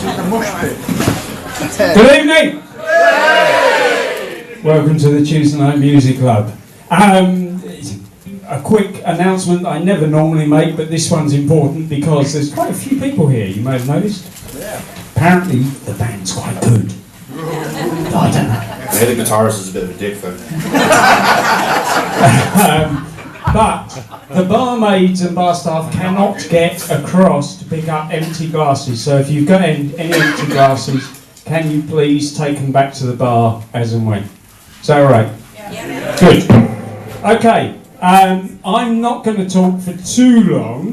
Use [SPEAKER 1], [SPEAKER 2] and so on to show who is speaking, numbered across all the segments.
[SPEAKER 1] Good evening! Welcome to the Tuesday Night Music Club. A quick announcement I never normally make, but this one's important because there's quite a few people here, you may have noticed. Yeah. Apparently the band's quite good. I don't know.
[SPEAKER 2] Yeah, the guitarist is a bit of a dick though.
[SPEAKER 1] But the barmaids and bar staff cannot get across to pick up empty glasses, so if you've got any empty glasses, can you please take them back to the bar as and when? Is that all right? Yeah. Good. Okay, I'm not going to talk for too long.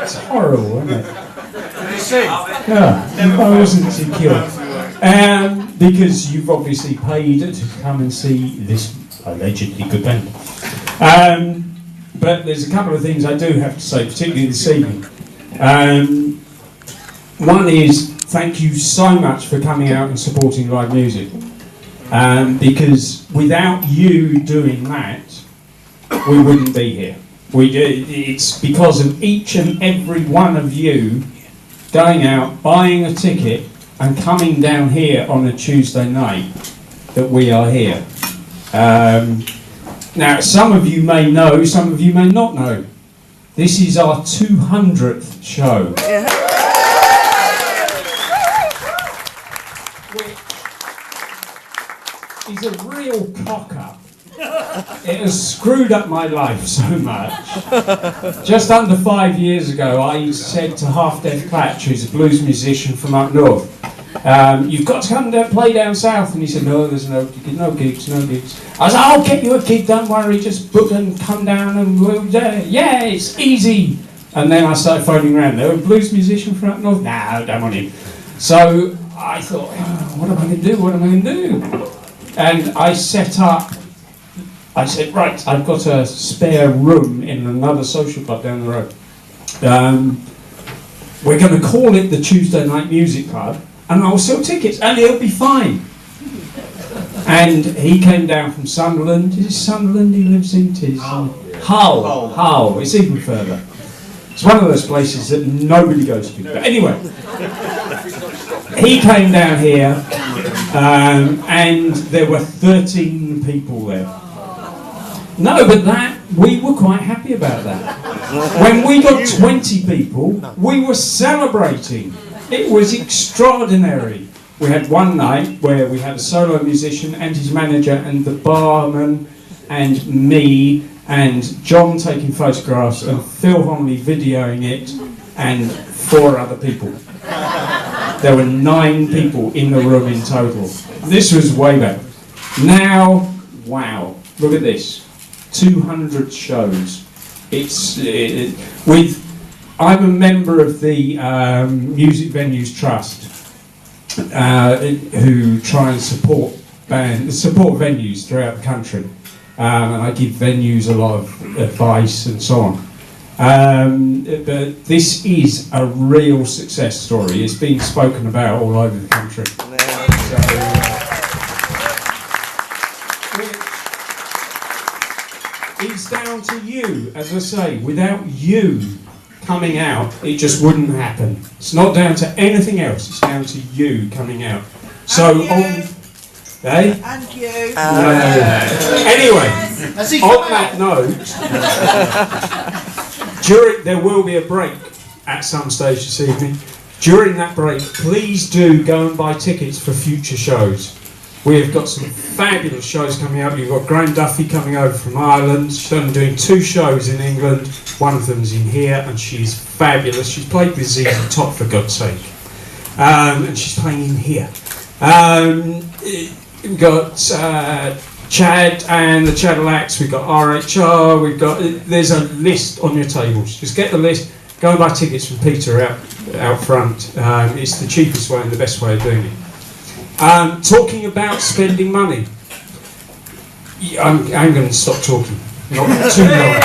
[SPEAKER 1] It's horrible, isn't it? Yeah, I wasn't secure. Because you've obviously paid to come and see this allegedly good band. But there's a couple of things I do have to say, particularly this evening. One is, thank you so much for coming out and supporting live music. Because without you doing that, we wouldn't be here. It's because of each and every one of you going out, buying a ticket, and coming down here on a Tuesday night that we are here. Now, some of you may know, some of you may not know. This is our 200th show. Which is a real cock-up. It has screwed up my life so much. Just under 5 years ago, I said to Half Deaf Clatch, who's a blues musician from up north, you've got to come down, play down south. And he said, no, there's no gigs. I said, I'll get you a gig, don't worry, just book and come down and we'll, yeah, it's easy. And then I started phoning around. There were a blues musician from up north. No, I don't want him. So I thought, oh, what am I going to do? And I set up, I said, right, I've got a spare room in another social club down the road. We're going to call it the Tuesday Night Music Club, and I'll sell tickets, and it'll be fine. And he came down from Sunderland. Is it Sunderland he lives in? Hull. It's even further. It's one of those places that nobody goes to. But anyway, he came down here, and there were 13 people there. No, but we were quite happy about that. When we got 20 people, we were celebrating. It was extraordinary. We had one night where we had a solo musician and his manager and the barman and me and John taking photographs and Phil Homley videoing it and 4 other people. There were 9 people in the room in total. This was way back. Now, wow, look at this. 200 shows. I'm a member of the Music Venues Trust, who try and support venues throughout the country, and I give venues a lot of advice and so on. But this is a real success story. It's been spoken about all over the country. It's down to you, as I say. Without you coming out, it just wouldn't happen. It's not down to anything else. It's down to you coming out. So on, eh?
[SPEAKER 3] And you.
[SPEAKER 1] Anyway, on that note, there will be a break at some stage this evening. During that break, please do go and buy tickets for future shows. We have got some fabulous shows coming up. You've got Graham Duffy coming over from Ireland. She's only doing 2 shows in England. One of them's in here, and she's fabulous. She's played with ZZ Top, for God's sake. And she's playing in here. We've got Chad and the Chadillacs. We've got RHR. There's a list on your tables. Just get the list. Go and buy tickets from Peter out front. It's the cheapest way and the best way of doing it. Talking about spending money. I'm going to stop talking. Not too long.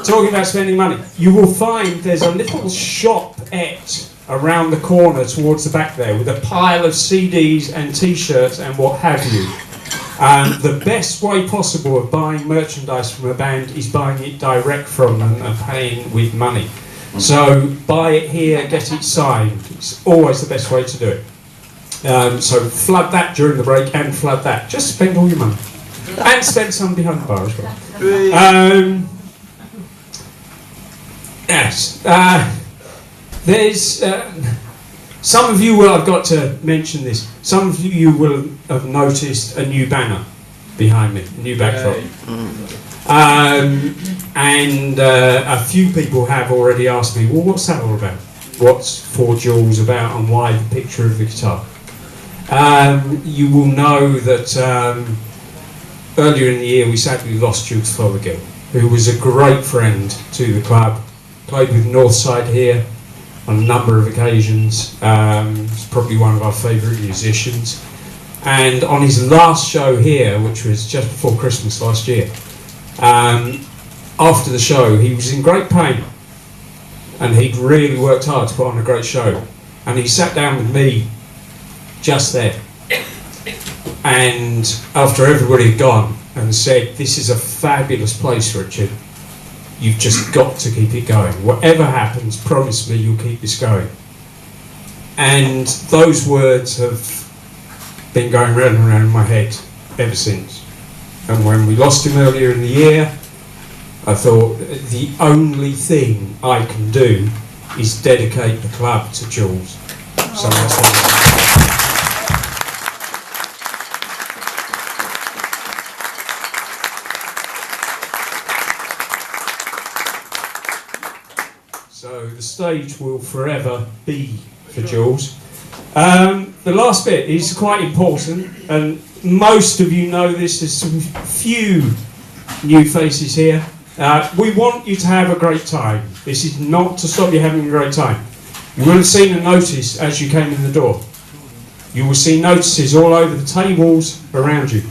[SPEAKER 1] Talking about spending money. You will find there's a little shop-ette around the corner towards the back there with a pile of CDs and T-shirts and what have you. The best way possible of buying merchandise from a band is buying it direct from them and paying with money. So buy it here, get it signed. It's always the best way to do it. So flood that during the break and flood that. Just spend all your money. And spend some behind the bar as well. Yes. There's... some of you will, I've got to mention this, some of you will have noticed a new banner behind me, a new backdrop. And a few people have already asked me, well, what's that all about? What's 4 Joules about and why the picture of the guitar? You will know that earlier in the year we sadly lost Jules Fothergill, who was a great friend to the club, played with Northside here on a number of occasions. He's probably one of our favourite musicians. And on his last show here, which was just before Christmas last year, after the show he was in great pain and he'd really worked hard to put on a great show, and he sat down with me just there and after everybody had gone and said, this is a fabulous place, Richard, you've just got to keep it going. Whatever happens, promise me you'll keep this going. And those words have been going round and round in my head ever since. And when we lost him earlier in the year, I thought the only thing I can do is dedicate the club to Jules. So that's what So the stage will forever be for Jules. The last bit is quite important, and most of you know this. There's some few new faces here. We want you to have a great time. This is not to stop you having a great time. You will have seen a notice as you came in the door. You will see notices all over the tables around you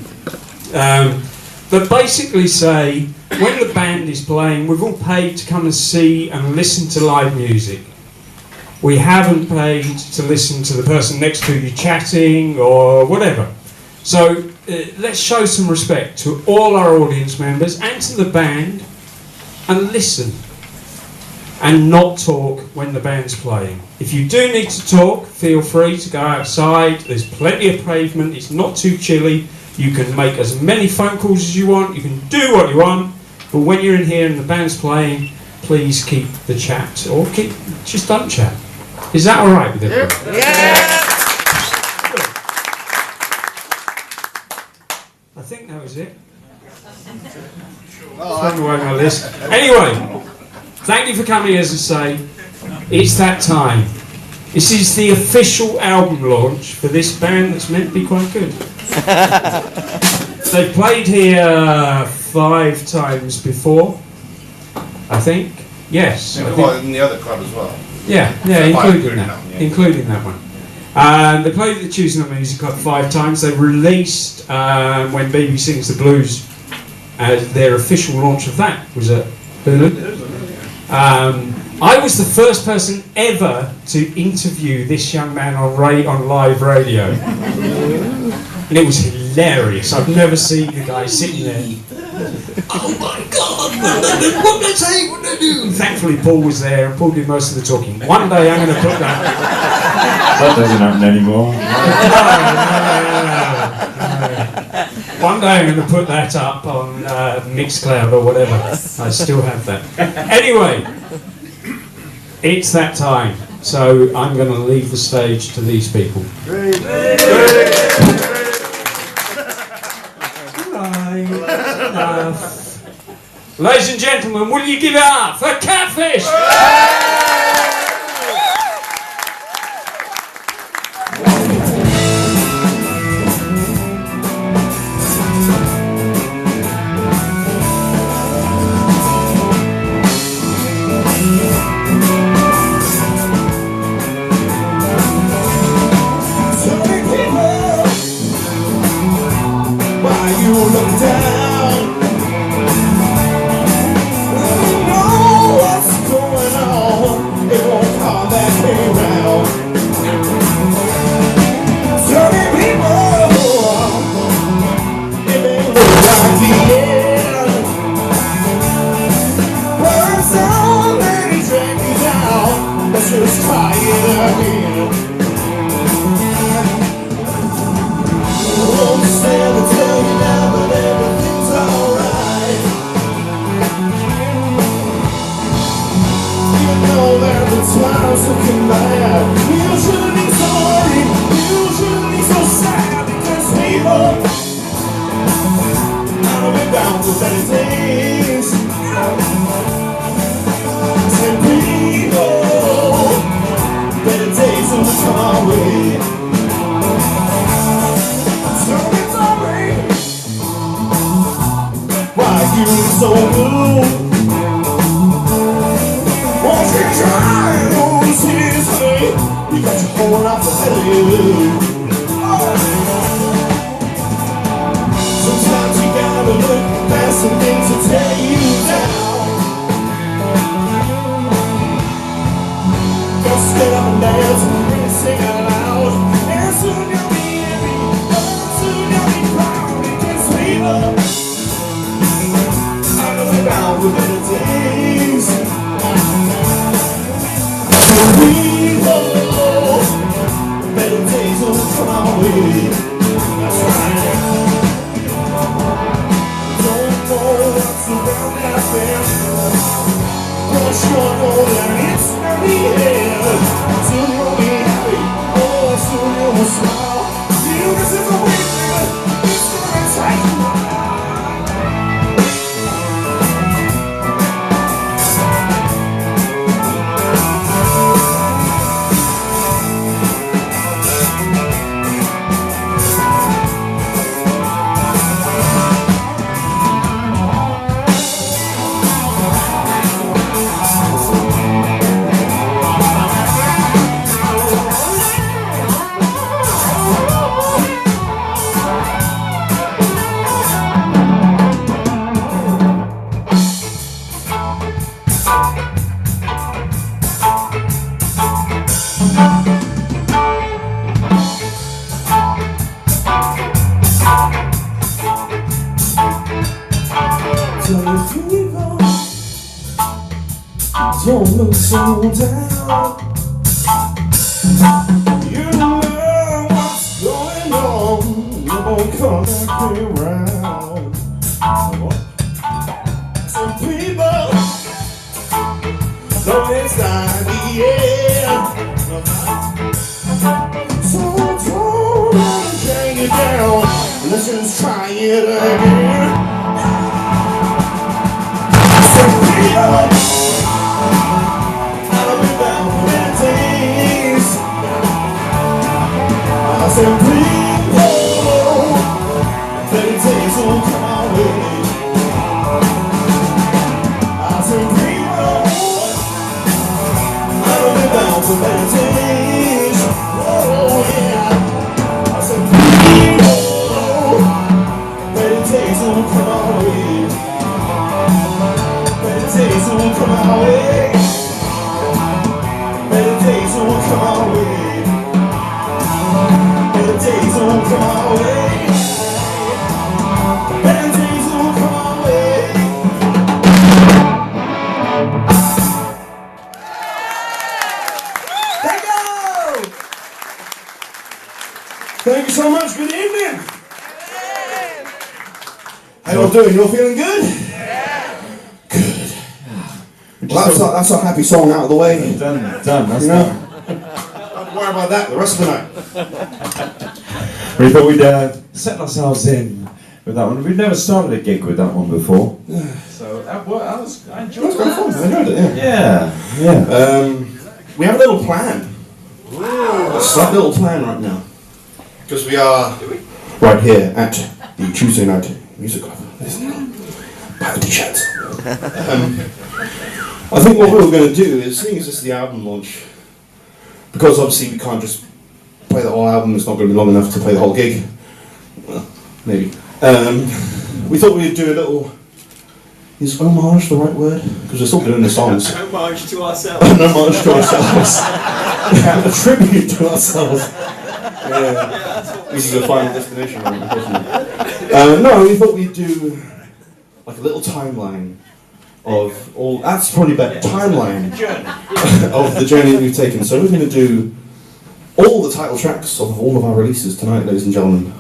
[SPEAKER 1] that basically say, when the band is playing, we've all paid to come and see and listen to live music. We haven't paid to listen to the person next to you chatting or whatever. So let's show some respect to all our audience members and to the band, and listen and not talk when the band's playing. If you do need to talk, feel free to go outside. There's plenty of pavement, it's not too chilly. You can make as many phone calls as you want, you can do what you want, but when you're in here and the band's playing, please keep the chat, or just don't chat. Is that alright with everybody?
[SPEAKER 3] Yeah.
[SPEAKER 1] I think that was it. Thrown away my list. Anyway, thank you for coming, as I say. It's that time. This is the official album launch for this band that's meant to be quite good. They've played here 5 times before, I think. Yes.
[SPEAKER 2] Yeah,
[SPEAKER 1] I
[SPEAKER 2] well,
[SPEAKER 1] think.
[SPEAKER 2] in the other club as well.
[SPEAKER 1] Yeah, including that. Including that one. They played at the Tuesday Night Music Club 5 times. They released When Baby Sings the Blues. Their official launch of that was at Hulu. I was the first person ever to interview this young man on live radio. And it was hilarious. I've never seen a guy sitting there. Oh my God, what did they say? What did they do? Thankfully Paul was there and Paul did most of the talking. One day I'm going to put that...
[SPEAKER 4] That doesn't happen anymore.
[SPEAKER 1] No. One day I'm going to put that up on Mixcloud or whatever. I still have that. Anyway, it's that time. So I'm going to leave the stage to these people. Ladies and gentlemen, will you give it up for Catfish?
[SPEAKER 2] tell you. Sometimes you gotta look past some things to tear you down. Just get up and dance and sing out loud. And soon you'll be happy, soon you'll be proud. You can sleep up. I'm going down with better days. We know better days will come our way. That's right. Don't know what's around that bend, but sure know that it's not the end. Soon you'll be happy, oh soon you will smile. You can see the way that it's gonna take a while. Don't look so down. You know what's going on. You won't come back around. Some people know it's not the end. So don't hang it down. Let's just try it again. Some people some people, better days will come our way. Some people, I don't be bound for better days. Oh yeah. Some people, better days will come our way. Better days will come our way. Better days will come our way. Better days will come our way. Better days will come our way. Thank you! Thank you so much. Good evening. How y'all doing? You all feeling good? Good. Well, that's a happy song out of the way.
[SPEAKER 4] Done. That's
[SPEAKER 2] you know? Don't worry about that the rest of the night.
[SPEAKER 4] We thought we'd set ourselves in with that one. We've never started a gig with that one before. So I enjoyed it.
[SPEAKER 2] Quite fun. I enjoyed it,
[SPEAKER 4] Yeah.
[SPEAKER 2] We have a little plan. A slight little plan right now. Because we are right here at the Tuesday Night Music Club. Buy the t-shirts. I think what we're going to do is, seeing as this is the album launch, because obviously we can't just play the whole album, it's not going to be long enough to play the whole gig. Well, maybe. We thought we'd do a little... Is homage the right word? Because we're still doing the songs.
[SPEAKER 3] Homage to ourselves.
[SPEAKER 2] An homage to ourselves. A tribute to ourselves. Yeah. This is a final destination, unfortunately. No, we thought we'd do like a little timeline of all... That's probably better. Timeline of the journey we've taken. So we're going to do all the title tracks of all of our releases tonight, ladies and gentlemen.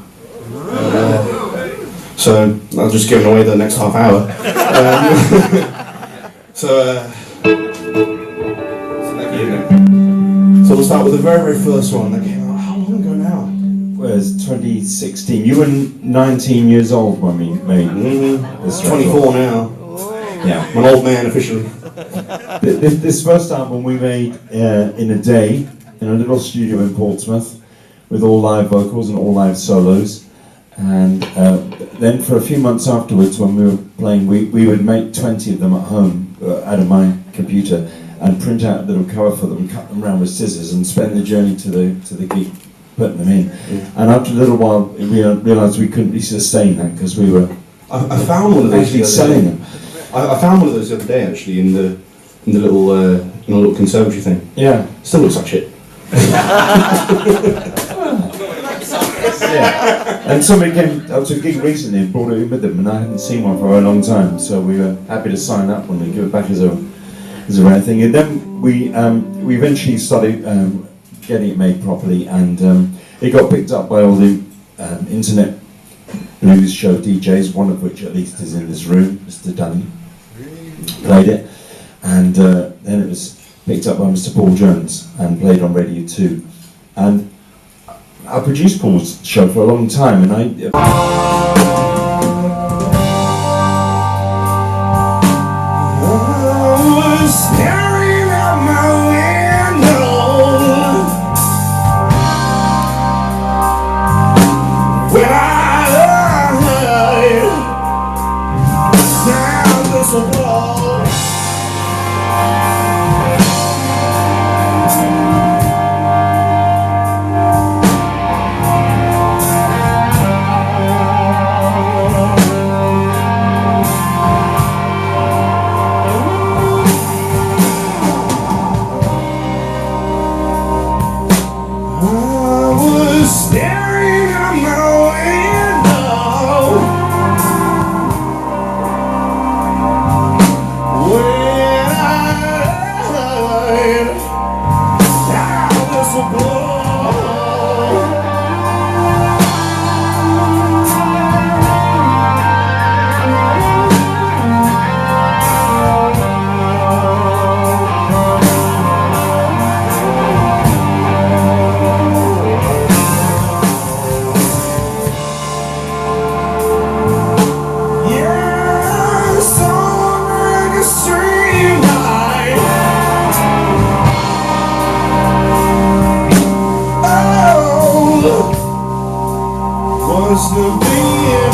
[SPEAKER 2] So I'll just give away the next half hour. So we'll start with the very, very first one that came out. How long ago now?
[SPEAKER 4] Well, it's 2016. You were 19 years old when we made this
[SPEAKER 2] 24 now.
[SPEAKER 4] Yeah.
[SPEAKER 2] I'm an old man officially.
[SPEAKER 4] This first album we made in a day in a little studio in Portsmouth with all live vocals and all live solos. And then for a few months afterwards when we were playing, we would make 20 of them at home out of my computer. and print out a little cover for them, cut them around with scissors, and spend the journey to the gig putting them in. And after a little while, we realised we couldn't really sustain that because we were
[SPEAKER 2] I found one of those
[SPEAKER 4] actually selling them.
[SPEAKER 2] I found one of those the other day actually in the little conservatory thing.
[SPEAKER 4] Yeah.
[SPEAKER 2] Still looks like shit.
[SPEAKER 4] Yeah. And somebody came up to a gig recently and brought it in with them, and I hadn't seen one for a long time, so we were happy to sign up one and give it back as a rare thing. And then we eventually started getting it made properly, and it got picked up by all the internet news show DJs, one of which at least is in this room, Mr. Dunny, played it, and then it was picked up by Mr. Paul Jones and played on Radio 2. And I produced Paul's show for a long time, and I was staring out my window when I heard sound this applause. Staring out my window when I heard how this will blow. Was the being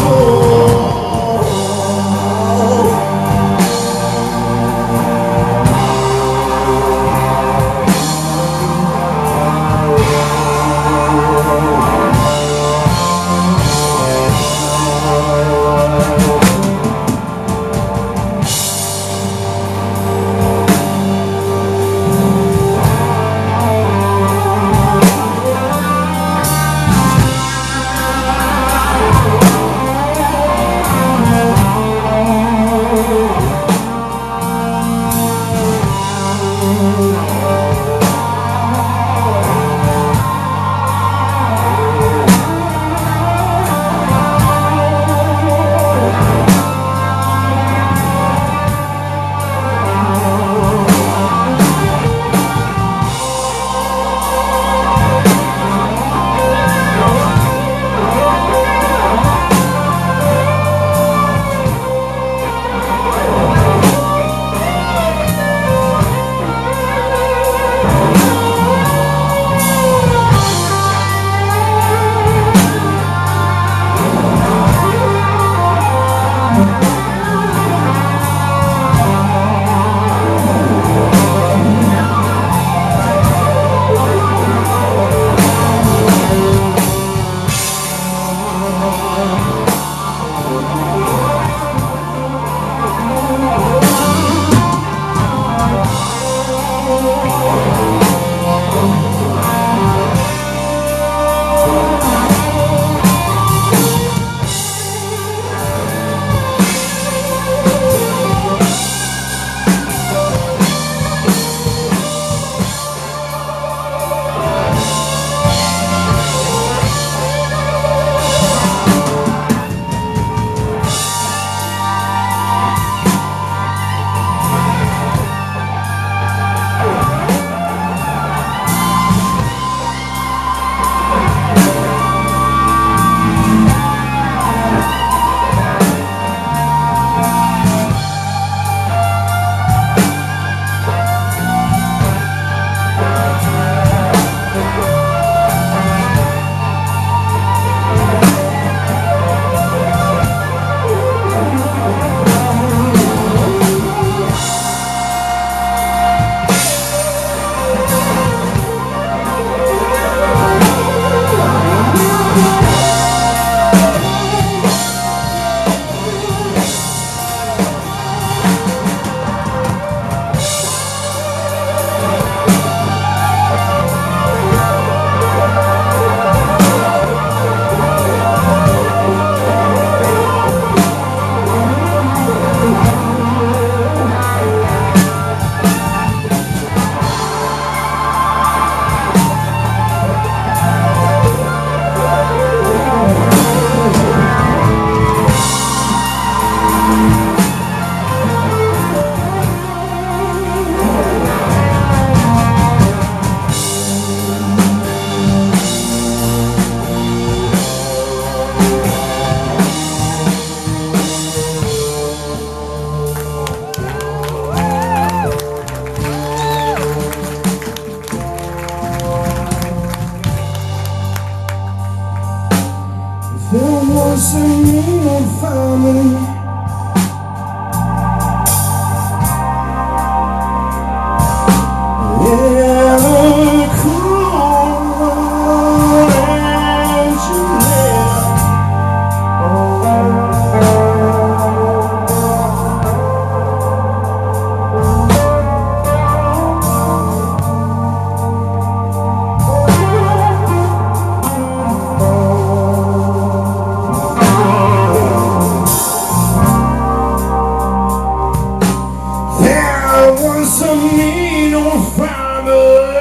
[SPEAKER 2] was a mean old family.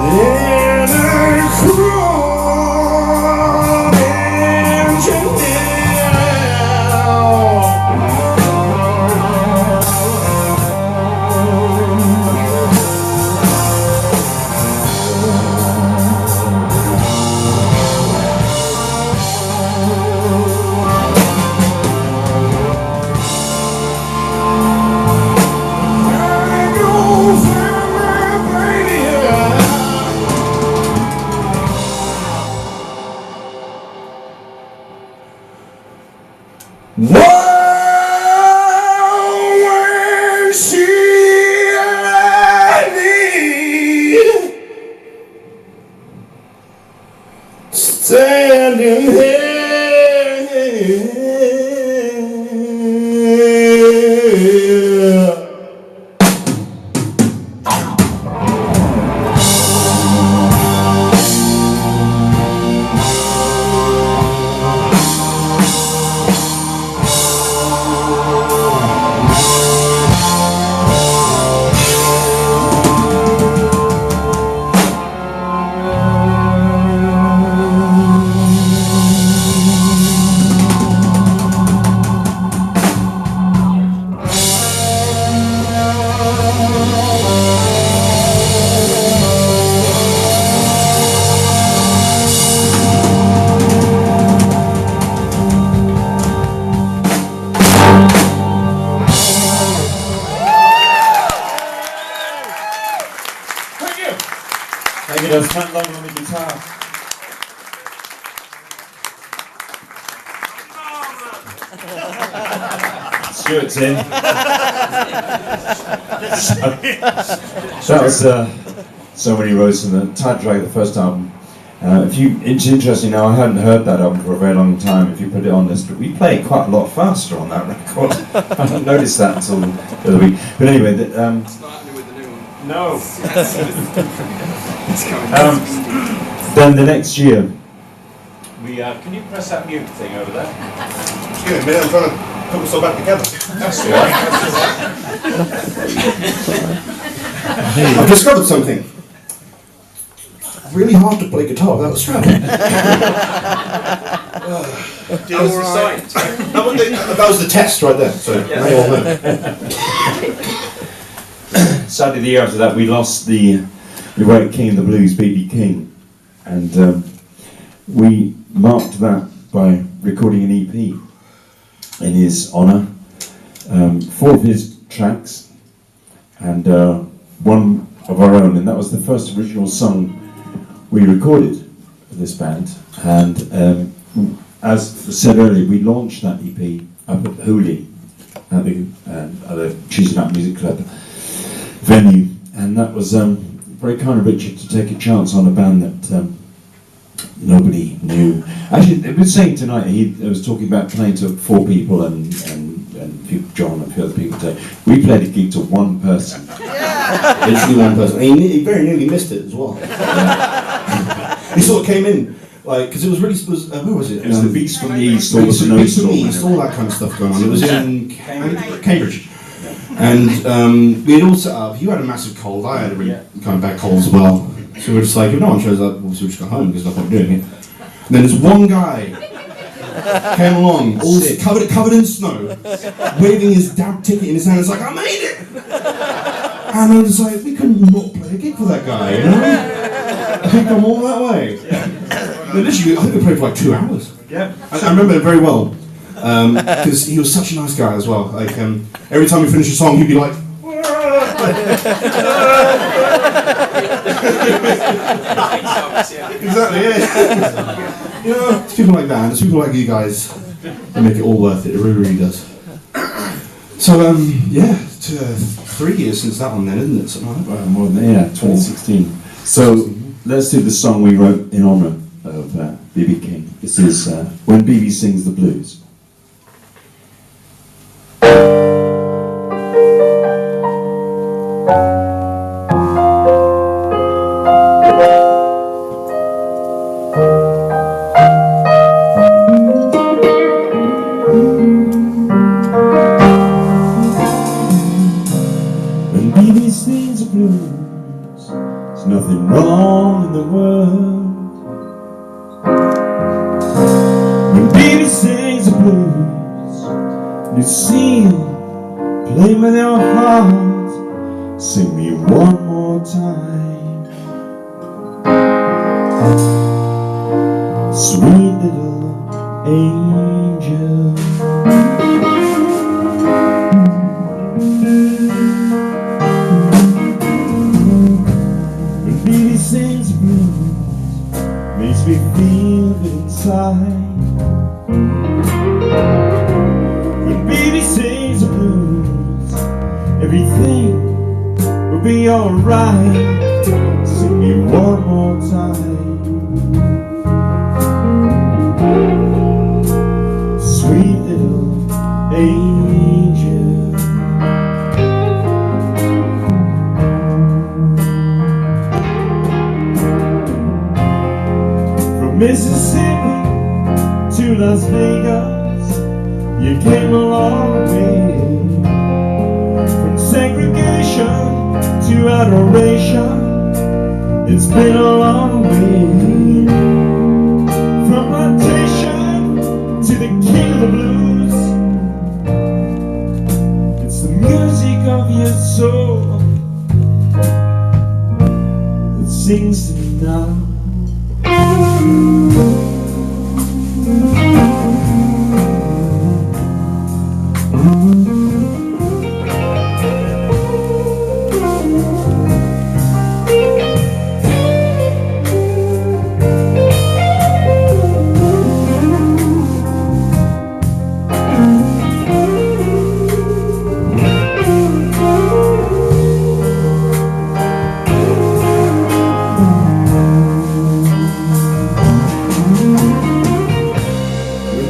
[SPEAKER 2] And a cruel engineer. When she landed, standing here.
[SPEAKER 4] Thank you, that's Matt Long on the guitar. Stuart's in. So that was So Many Roads from the title track of the first album. It's interesting now, I hadn't heard that album for a very long time. If you put it on this, we play it quite a lot faster on that record. I didn't notice that until the other week. But anyway,
[SPEAKER 3] It's not happening with the new one.
[SPEAKER 4] no.
[SPEAKER 3] It's coming.
[SPEAKER 4] Then the next year, we can you press that mute thing over there?
[SPEAKER 2] Excuse me, I'm trying to put myself back together.
[SPEAKER 4] That's all right.
[SPEAKER 2] I've discovered something. Really hard to play guitar without a strap. That was the test right there. So now you all know.
[SPEAKER 4] Sadly, the year after that, we lost the great King of the Blues, B.B. King, and we marked that by recording an EP in his honour. 4 of his tracks and one of our own, and that was the first original song we recorded for this band. And as said earlier, we launched that EP up at Hooley at the Tuesday Night Music Club venue, and that was very kind of Richard to take a chance on a band that nobody knew. Actually, it was saying tonight, he was talking about playing to 4 people and John and a few other people today. We played a gig to 1 person.
[SPEAKER 2] Literally 1 person. And he very nearly missed it as well. He sort of came in, like, because it was really, where was it?
[SPEAKER 4] It was the Beast from the East,
[SPEAKER 2] the Beast from the East, all that kind of stuff going on. It was in Cambridge. And we had all set up. You had a massive cold, I had a really kind of bad cold as well. So we were just like, if no one shows up, obviously we'll just go home because there's no point doing it. And then there's one guy came along, all covered in snow, waving his damn ticket in his hand. It's like, I made it! And I was like, we couldn't not play a gig for that guy, you know? I think I'm all that way. But literally, I think we played for like 2 hours.
[SPEAKER 4] Yeah.
[SPEAKER 2] I remember it very well, because he was such a nice guy as well. Like, every time we finished a song, he'd be like, exactly, yeah. You know, it's people like that, and it's people like you guys that make it all worth it. It really, really does. So, yeah, 3 years since that one then, isn't it? Something like that.
[SPEAKER 4] Well, more than that, yeah, 2016. So let's do the song we wrote in honour of B.B. King. This is When B.B. Sings the Blues. When baby sings the blues, there's nothing wrong in the world. When baby sings the blues, Lucille, play with your heart, sing me one more time. Sweet little angel. When baby sings the blues, makes me feel good inside. When baby sings the blues, everything will be alright. Sing me one more time. Sweet little angel. From Mississippi to Las Vegas, you came a long way. From segregation to adoration, it's been a long way. From plantation to the king of the blues, it's the music of your soul that sings to me now.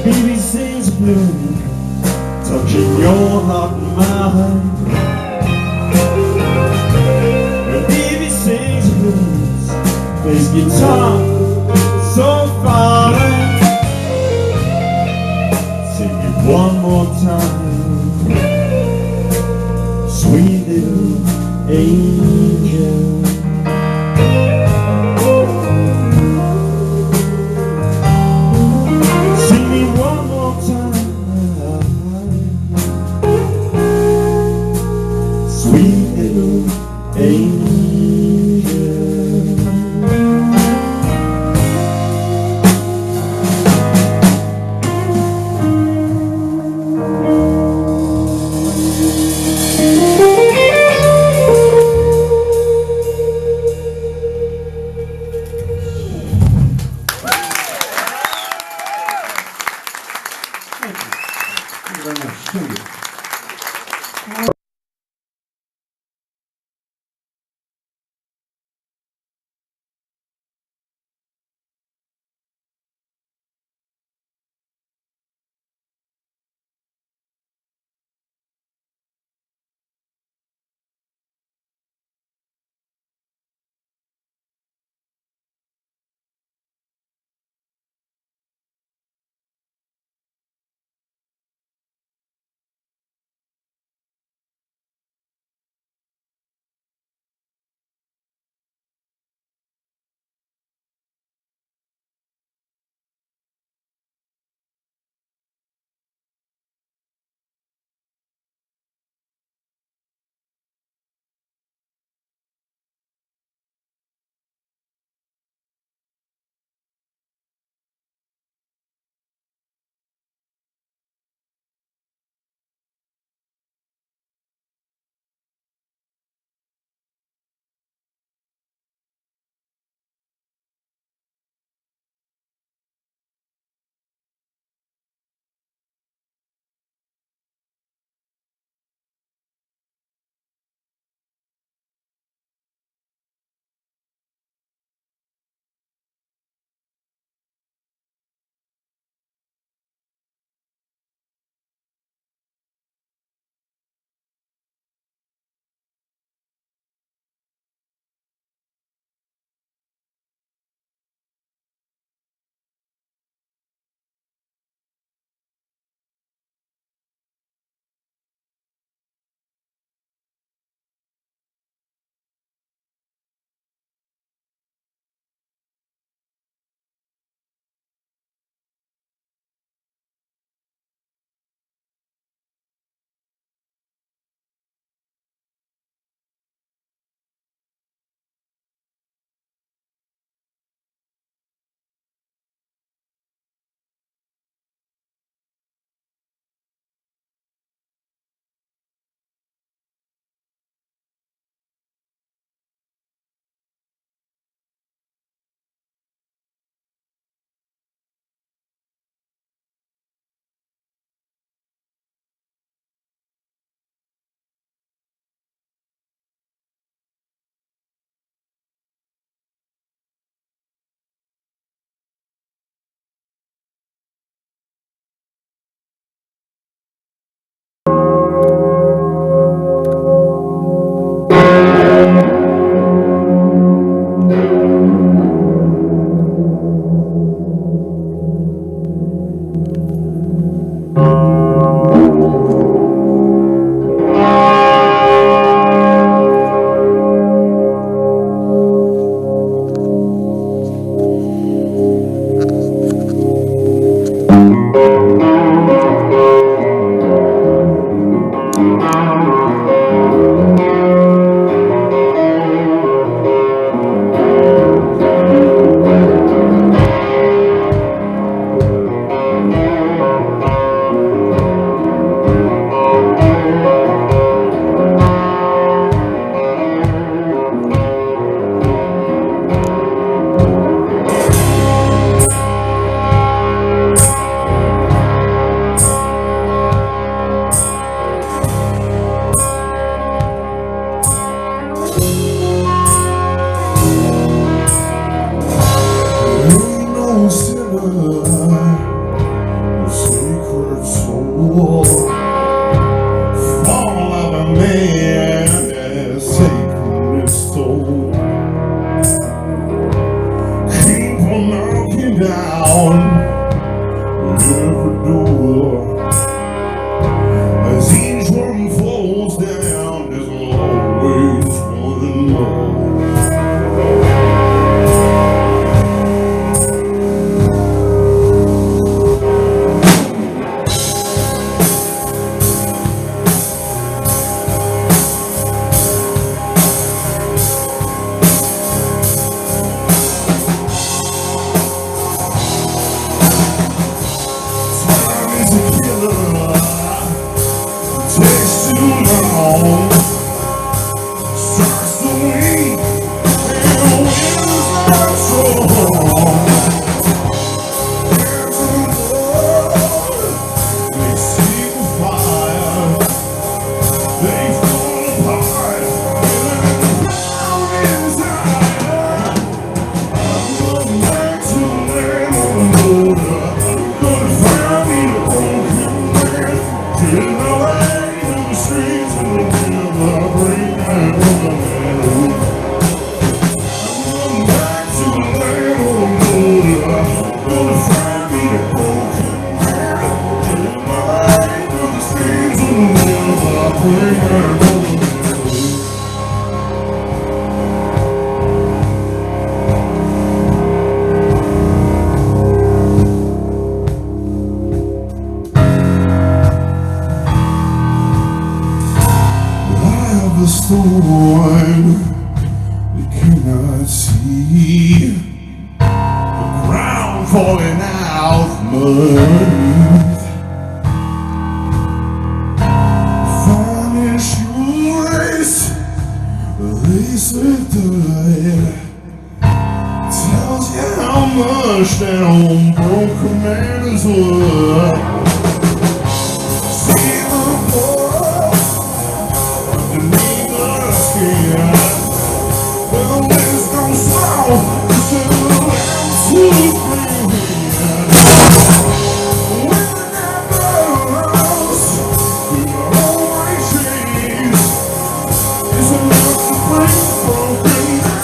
[SPEAKER 4] Baby sings blues, touching your heart and mind. When baby sings blues, plays guitar so fine. Sing it one more time. Sweet little angel. Sweet little Thank you very much. Thank you.
[SPEAKER 5] takes too long. Starts to weak, and the wind's not strong. There's a love, they see the fire, they fall apart, and the ground is higher. I'm going back to the land of the border. I'm gonna find me a broken man, getting away to the streets of the river, bring back the man. I'm going back to the land of the border. I'm gonna find me a broken man, getting away to the streets of the river, bring back the man. The storm they cannot see, the ground falling out from underneath. Vanish your race, lace with dirt, tells you how much that old broken man is worth. See the blood beneath the skin, where the winds don't slow, instead of the land to breathe. When the night burns through the hallway trees, it's enough to break broken man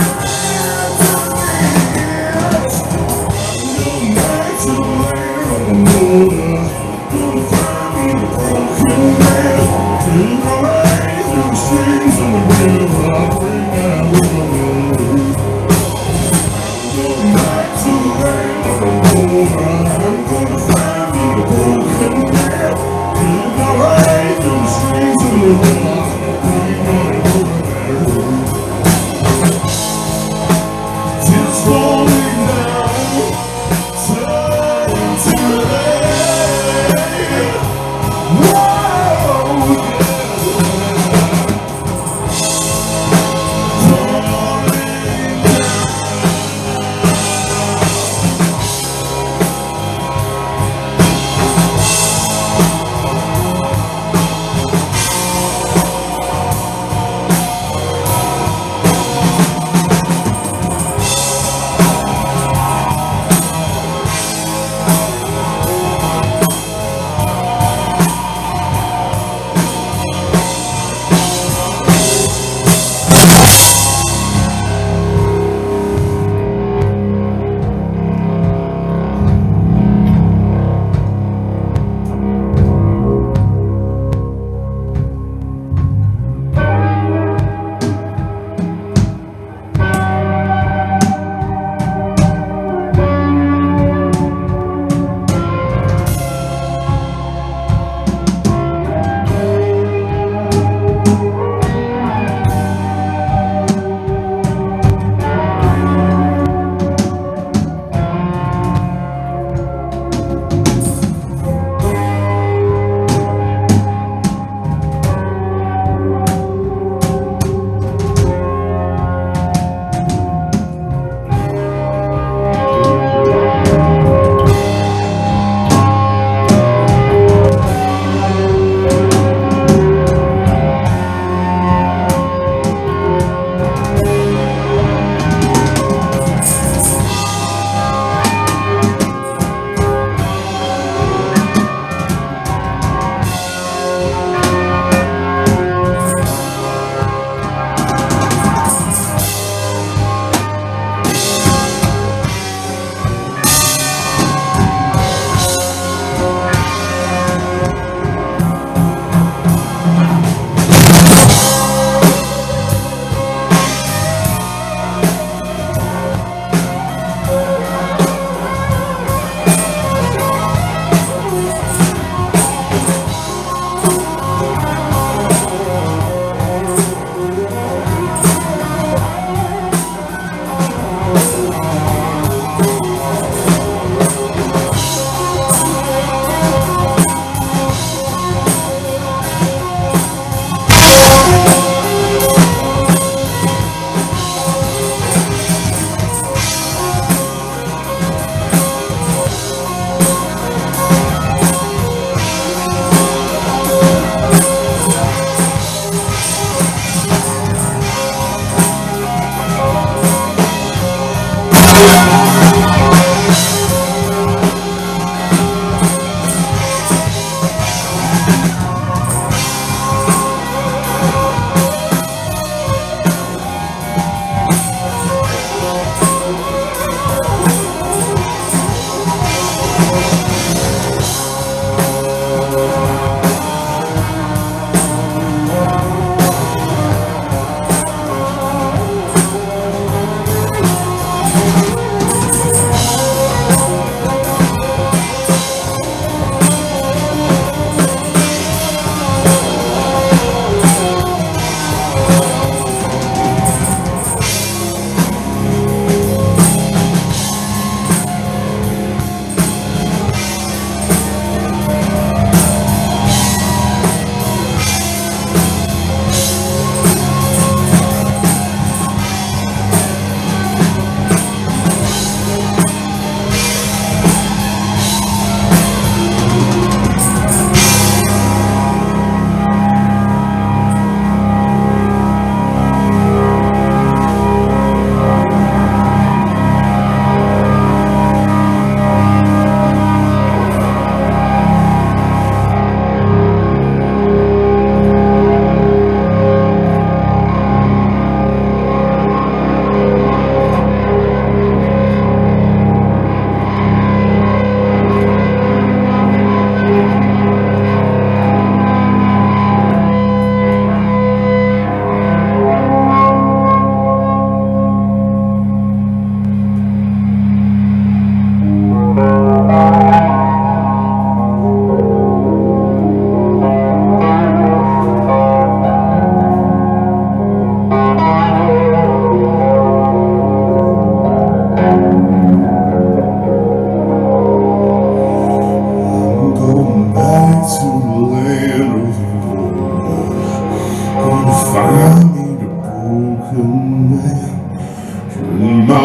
[SPEAKER 5] to me. I'm going back to the land of the border.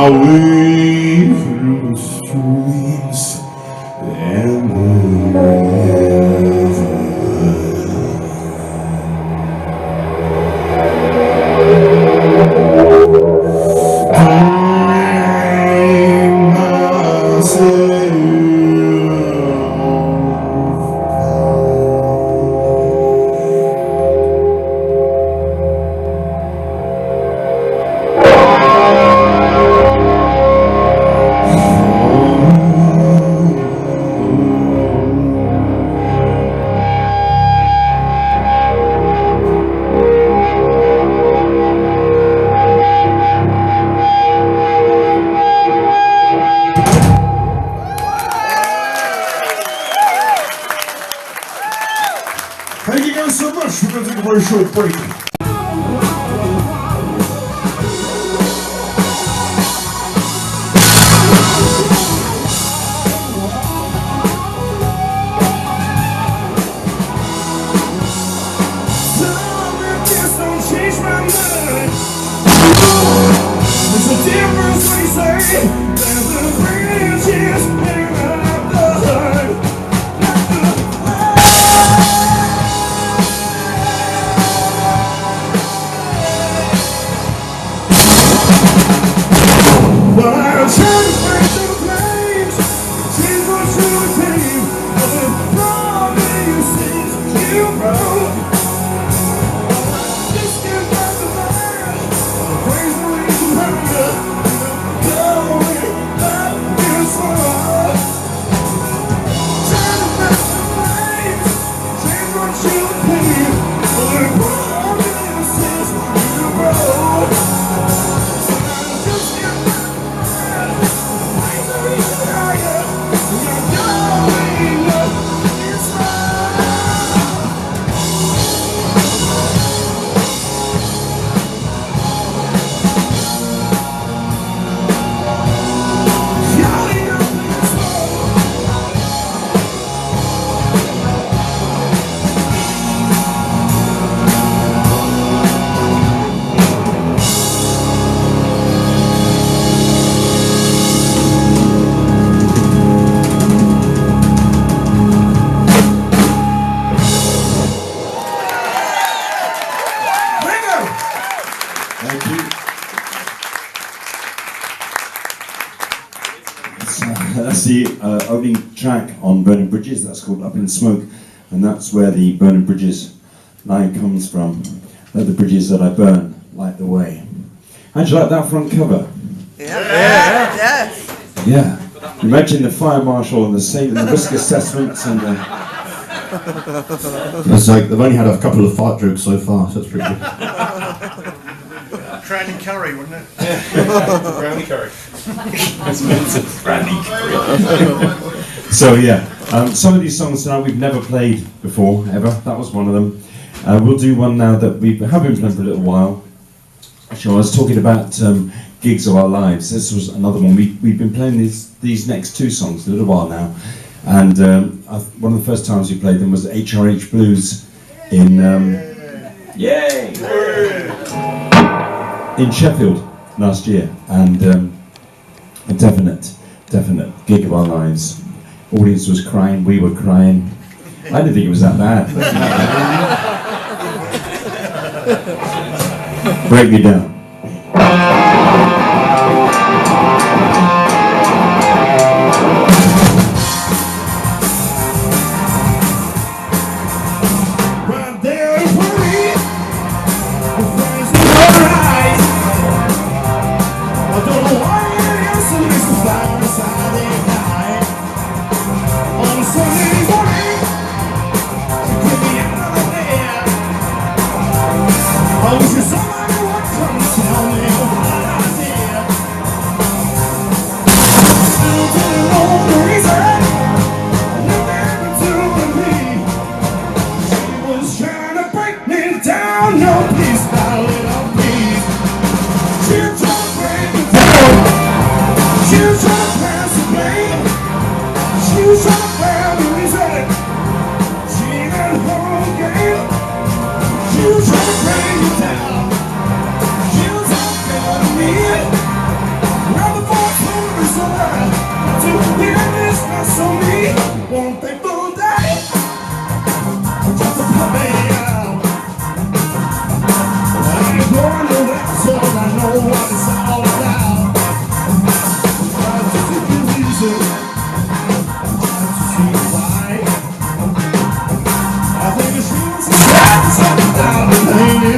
[SPEAKER 5] my way through the streets and the river. Thank you guys so much. We're going to take a very short break.
[SPEAKER 4] That's the opening track on Burning Bridges. That's called Up in Smoke, and that's where the Burning Bridges line comes from. They're the bridges that I burn, light the way. How'd you like that front cover?
[SPEAKER 6] Yes.
[SPEAKER 4] Yeah. Imagine the fire marshal and the same and the risk assessments and the...
[SPEAKER 2] It's like they've only had a couple of fart jokes so far, so it's pretty good.
[SPEAKER 5] Crowning curry, wouldn't it?
[SPEAKER 3] Brownie curry.
[SPEAKER 1] Expensive brandy curry.
[SPEAKER 4] So yeah, some of these songs tonight we've never played before, ever. That was one of them. We'll do one now that we have been playing for a little while. Actually, I was talking about gigs of our lives. This was another one. We've been playing these next two songs a little while now. And one of the first times we played them was HRH Blues in in Sheffield last year, and a definite gig of our lives. Audience was crying, we were crying. I didn't think it was that bad. Break me down.
[SPEAKER 5] Rather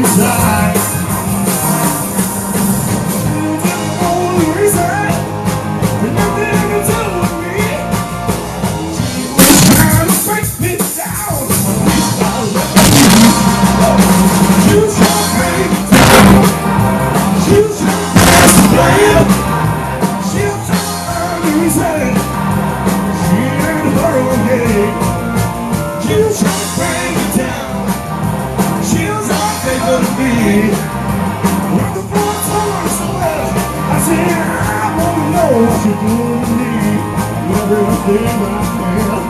[SPEAKER 5] inside. Only reason for nothing to do with me. She was trying to break me down. You should break me down. You should break me down. She'll try to reason. She ain't her own game. You should break me down. She's all faithful to me. When the floor turns away, I say I won't know what you do to me. Everything I can.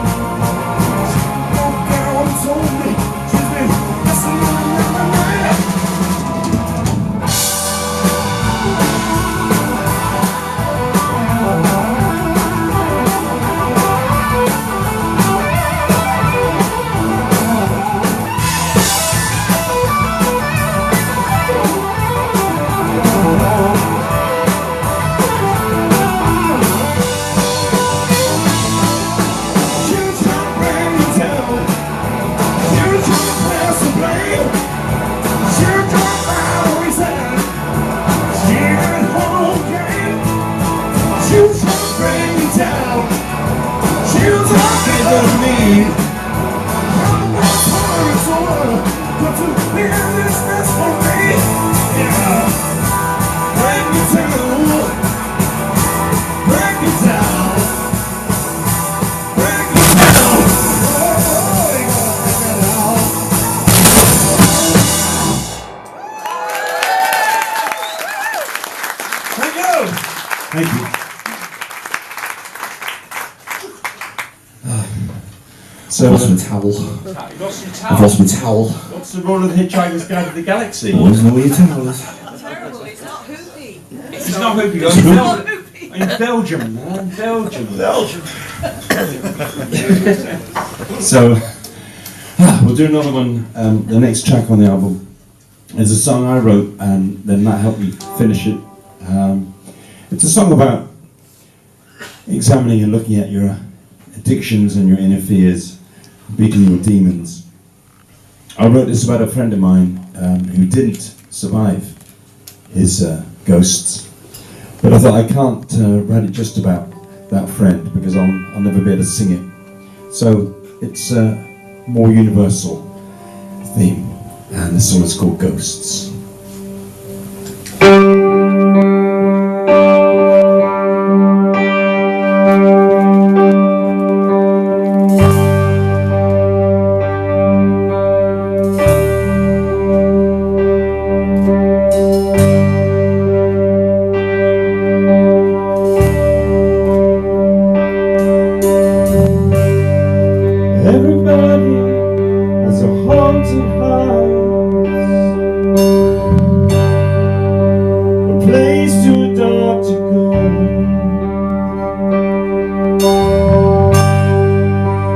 [SPEAKER 5] She broke down and told me she's been messing around my mind.
[SPEAKER 4] Thank you. So,
[SPEAKER 2] I've lost my towel.
[SPEAKER 1] You got some
[SPEAKER 2] I've
[SPEAKER 1] towel.
[SPEAKER 2] lost my towel.
[SPEAKER 1] What's the role of the Hitchhiker's Guide to the Galaxy?
[SPEAKER 2] I don't know where your towel is.
[SPEAKER 6] Terrible, it's not Hoopy.
[SPEAKER 1] It's not Hoopy.
[SPEAKER 2] It's
[SPEAKER 1] In Belgium, man. Belgium.
[SPEAKER 4] so we'll do another one. The next track on the album is a song I wrote, and then Matt helped me finish it. It's a song about examining and looking at your addictions and your inner fears, beating your demons. I wrote this about a friend of mine who didn't survive his ghosts, but I thought I can't write it just about that friend because I'll never be able to sing it. So it's a more universal theme, and this song is called Ghosts. Everybody has a haunted house, a place too dark to go.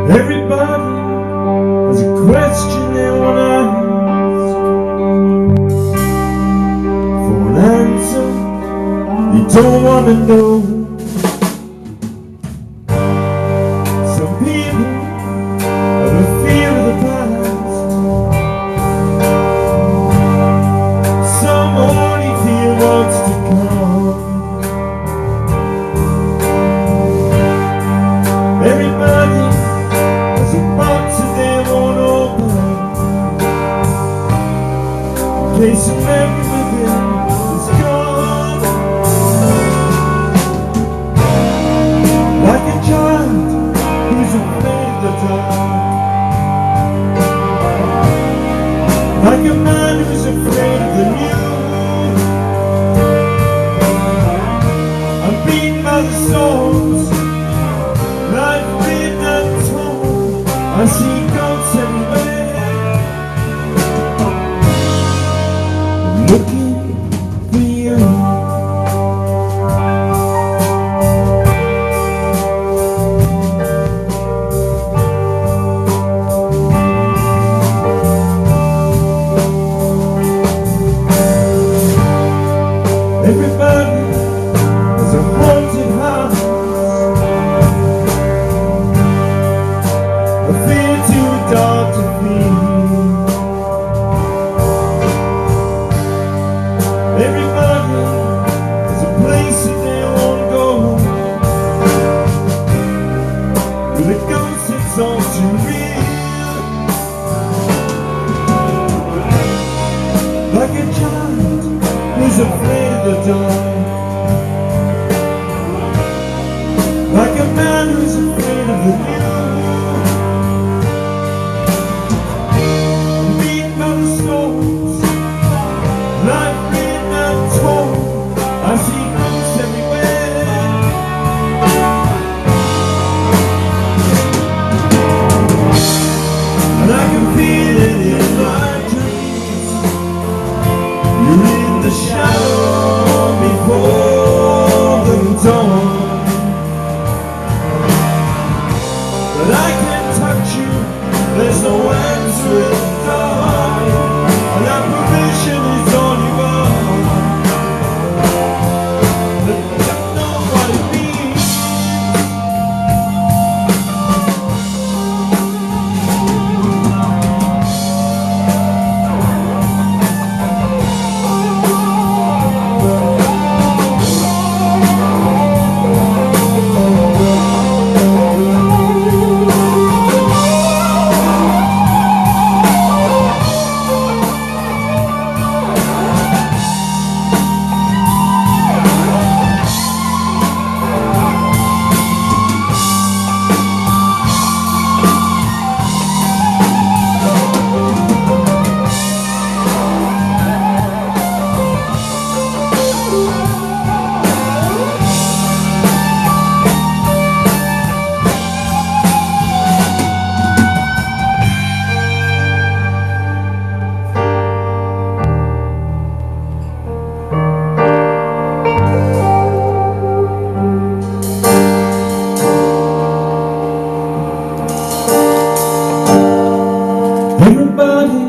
[SPEAKER 4] Everybody has a question they want to ask. For an answer you don't want to know. Some people have a fear of the past. Some only fear what's to come. Everybody has a box that they won't open. A place of memory within is gone. Like a child who's afraid of the dark. Like a man who's afraid of the new. I'm beaten by the souls I've been untold. I see ghosts everywhere, looking
[SPEAKER 5] afraid of the dark, like a man who's afraid of the new. Beat by the storms, life written and torn, I see ghosts everywhere. And I can feel it in my dreams. You're in the shadow before the dawn. But I can't touch you, there's no answer in the dark. And that permission is all you are. But you don't know what it means. Everybody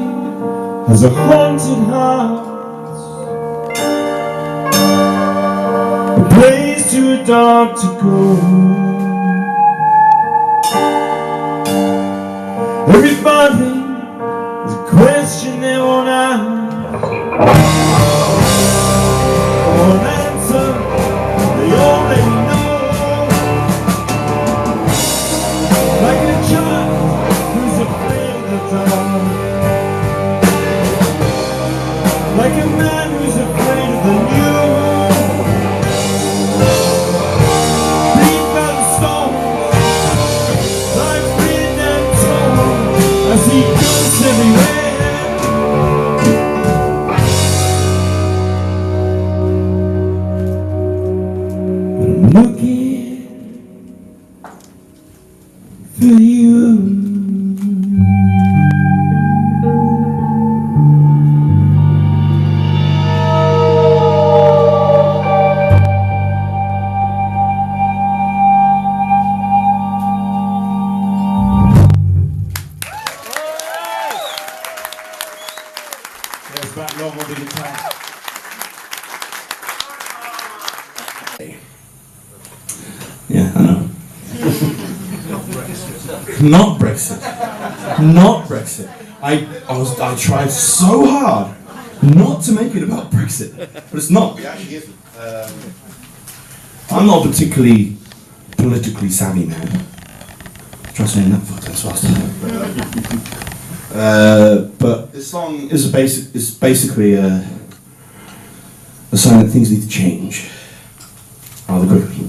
[SPEAKER 5] has a haunted house, a place too dark to go. Everybody has a question they won't ask, or an answer they already know. Like a child who's afraid of the dark, like a man who's afraid of the new. Beat by the storms, life written and torn, I see ghosts everywhere. But I'm looking for you. There's that long on the guitar.
[SPEAKER 2] Yeah, I know. Not Brexit. Not Brexit. I tried so hard not to make it about Brexit, but it's not.
[SPEAKER 3] It actually isn't.
[SPEAKER 2] I'm not a particularly politically savvy man. Try saying that 5 times faster. But this song is basically a sign that things need to change rather quickly.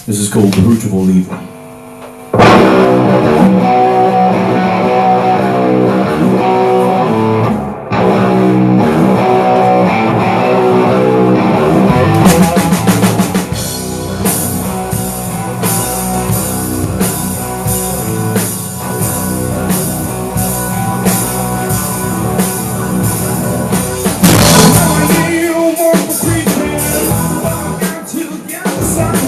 [SPEAKER 2] This is called The Root of All Evil.
[SPEAKER 5] Until the other side.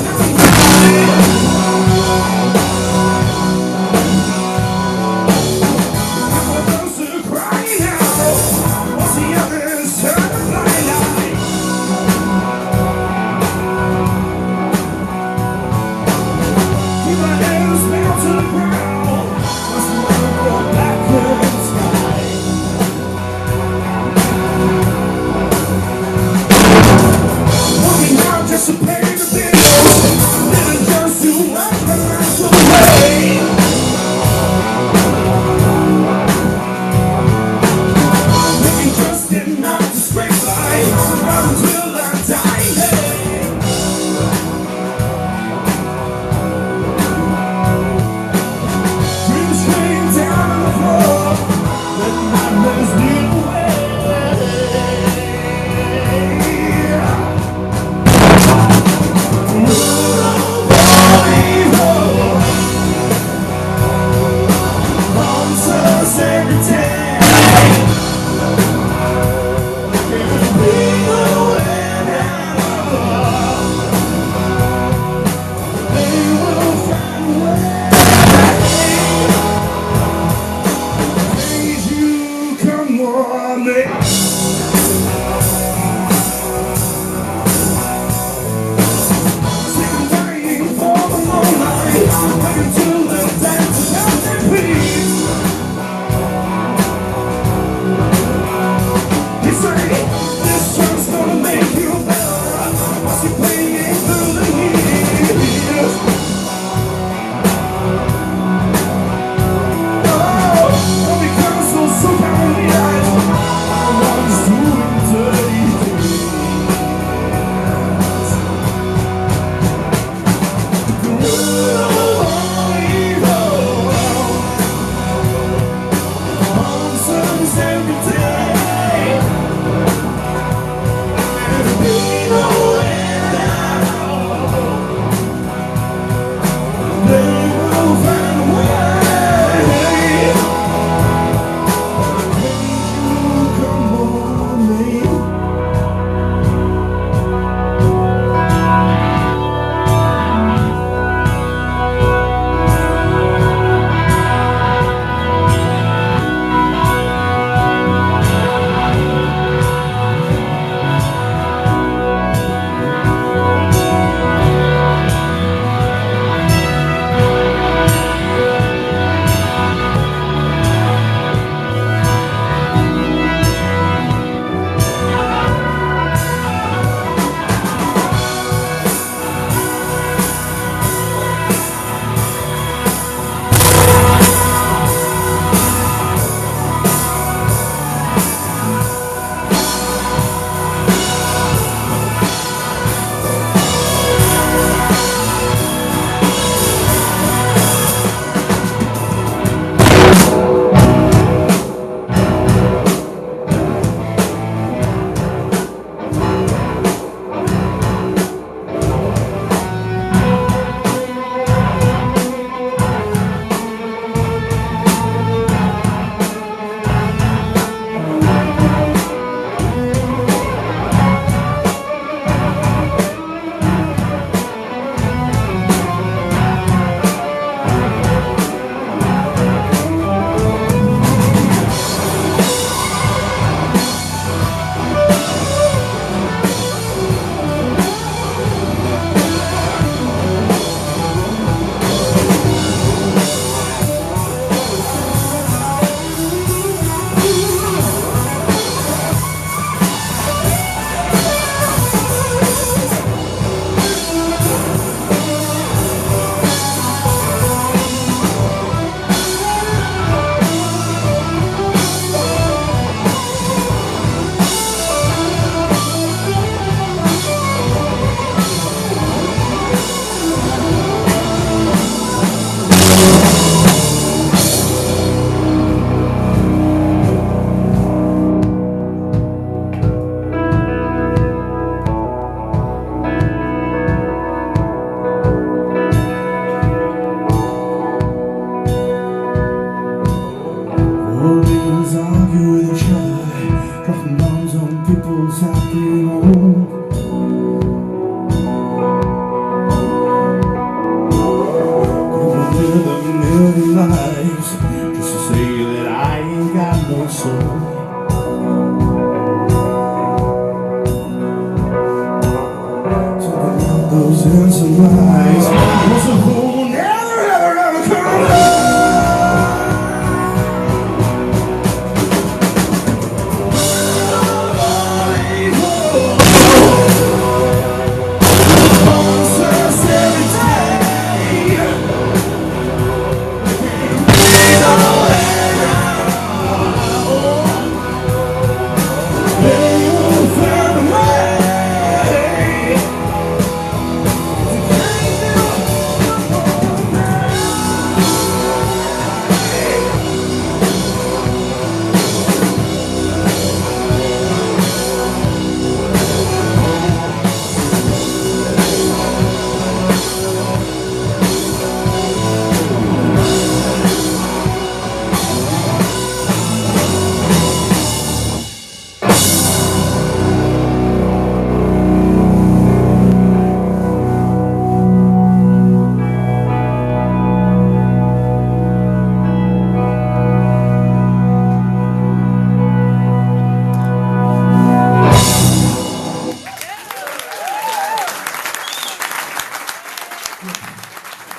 [SPEAKER 2] soul. Something out those innocent lies. Was a fool never ever come back.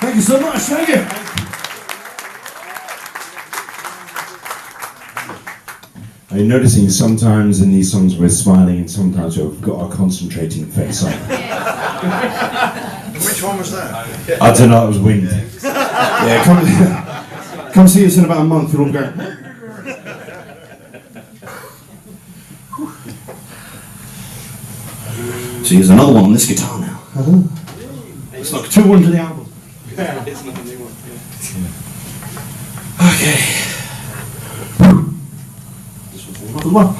[SPEAKER 2] Thank you so much, thank you.
[SPEAKER 4] I'm noticing sometimes in these songs we're smiling and sometimes we've got our concentrating face on.
[SPEAKER 3] Which one was that?
[SPEAKER 4] I don't know, it was wind.
[SPEAKER 2] Yeah, come see us in about a month, you'll all go. So here's another one on this guitar now. It's like 2-1 to the album.
[SPEAKER 1] Yeah, it's not a new one.
[SPEAKER 2] Okay. This was warm up as well.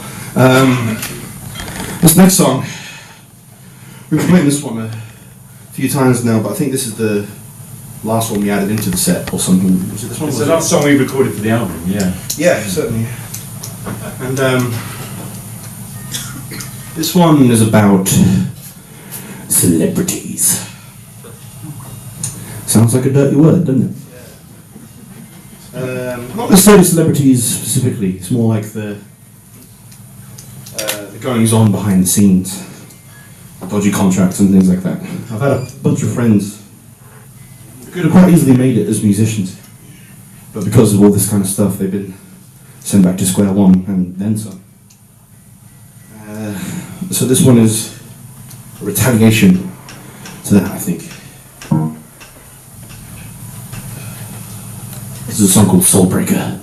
[SPEAKER 2] This next song, we've been playing this one a few times now, but I think this is the last one we added into the set or something. Was it this one?
[SPEAKER 4] It's the last song we recorded for the album, yeah.
[SPEAKER 2] Yeah, certainly. And this one is about celebrities. Sounds like a dirty word, doesn't it? Not necessarily celebrities specifically. It's more like the goings on behind the scenes, dodgy contracts and things like that. I've had a bunch of friends who could have quite easily made it as musicians, but because of all this kind of stuff, they've been sent back to square one and then some. So this one is a retaliation to that, I think. This is a song called Soulbreaker.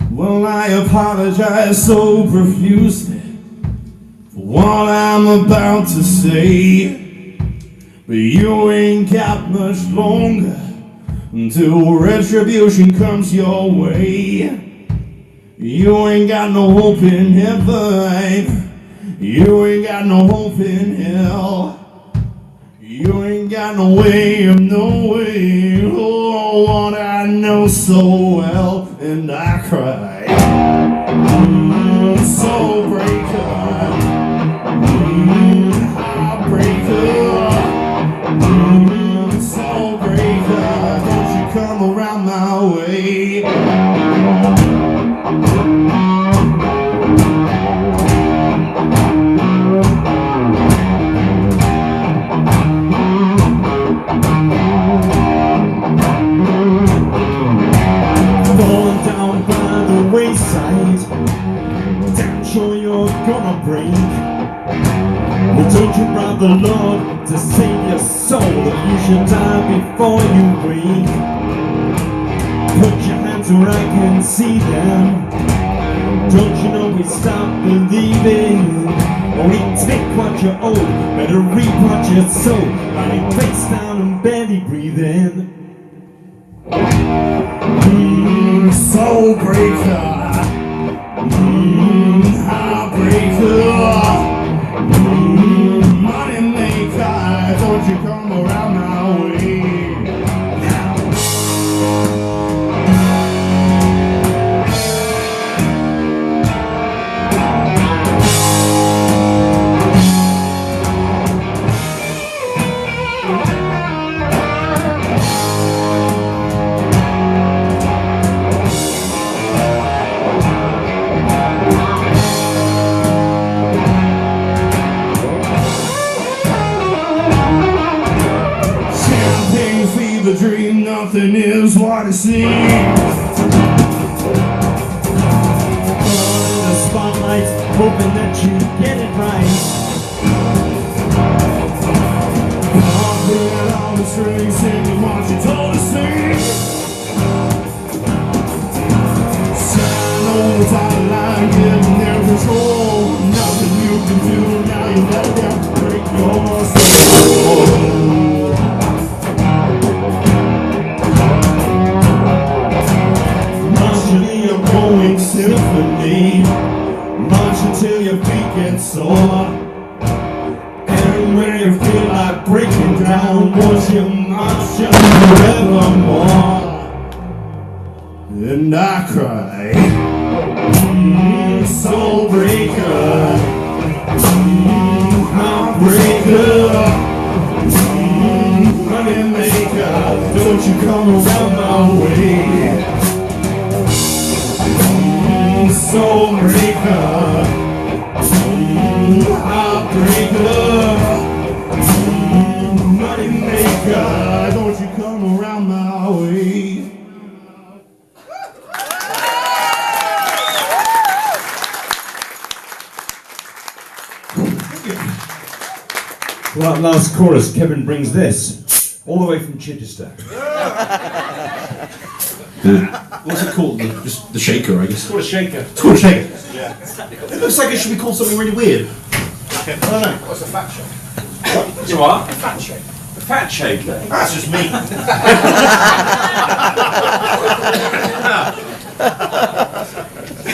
[SPEAKER 2] Well, I apologize so profusely for what I'm about to say. But you ain't got much longer until retribution comes your way. You ain't got no hope in heaven. You ain't got no hope in hell. You ain't got no way of knowing what I know so well. And I cry, Soulbreaker, heartbreaker. Soulbreaker, don't you come around my way. Falling down by the wayside, damn sure you're gonna break. Well, don't you rob the Lord to save your soul, that you should die before you wake. Put your hands where I can see them. Don't you know we stop believing? Only take what you owe, better reap what you sow. Lying face down and barely breathing. Soulbreaker, heartbreaker. Money maker, don't you come around my way.
[SPEAKER 5] party scene. The spotlight, hoping that you get it right. Pumping all the strings, singing what you told us to sing. Sign on the dotted line, getting their control. Nothing you can do now, you let them break your soul. Going symphony, march until your feet get sore. And when you feel like breaking down, won't you march on forevermore? And I cry, soul breaker, heartbreaker, money maker. Don't you come around my way? Soul breaker, heartbreaker, money maker. Don't you come around my way?
[SPEAKER 4] Well, that last chorus, Kevin brings this all the way from Chichester.
[SPEAKER 2] What's it called? Just the shaker, I guess.
[SPEAKER 3] It's called a shaker.
[SPEAKER 2] It's called a shaker. Yeah. It looks like it should be called something really weird.
[SPEAKER 3] I don't know. What's a fat shaker?
[SPEAKER 1] You are?
[SPEAKER 3] A fat shaker.
[SPEAKER 1] A fat shaker.
[SPEAKER 3] That's just me.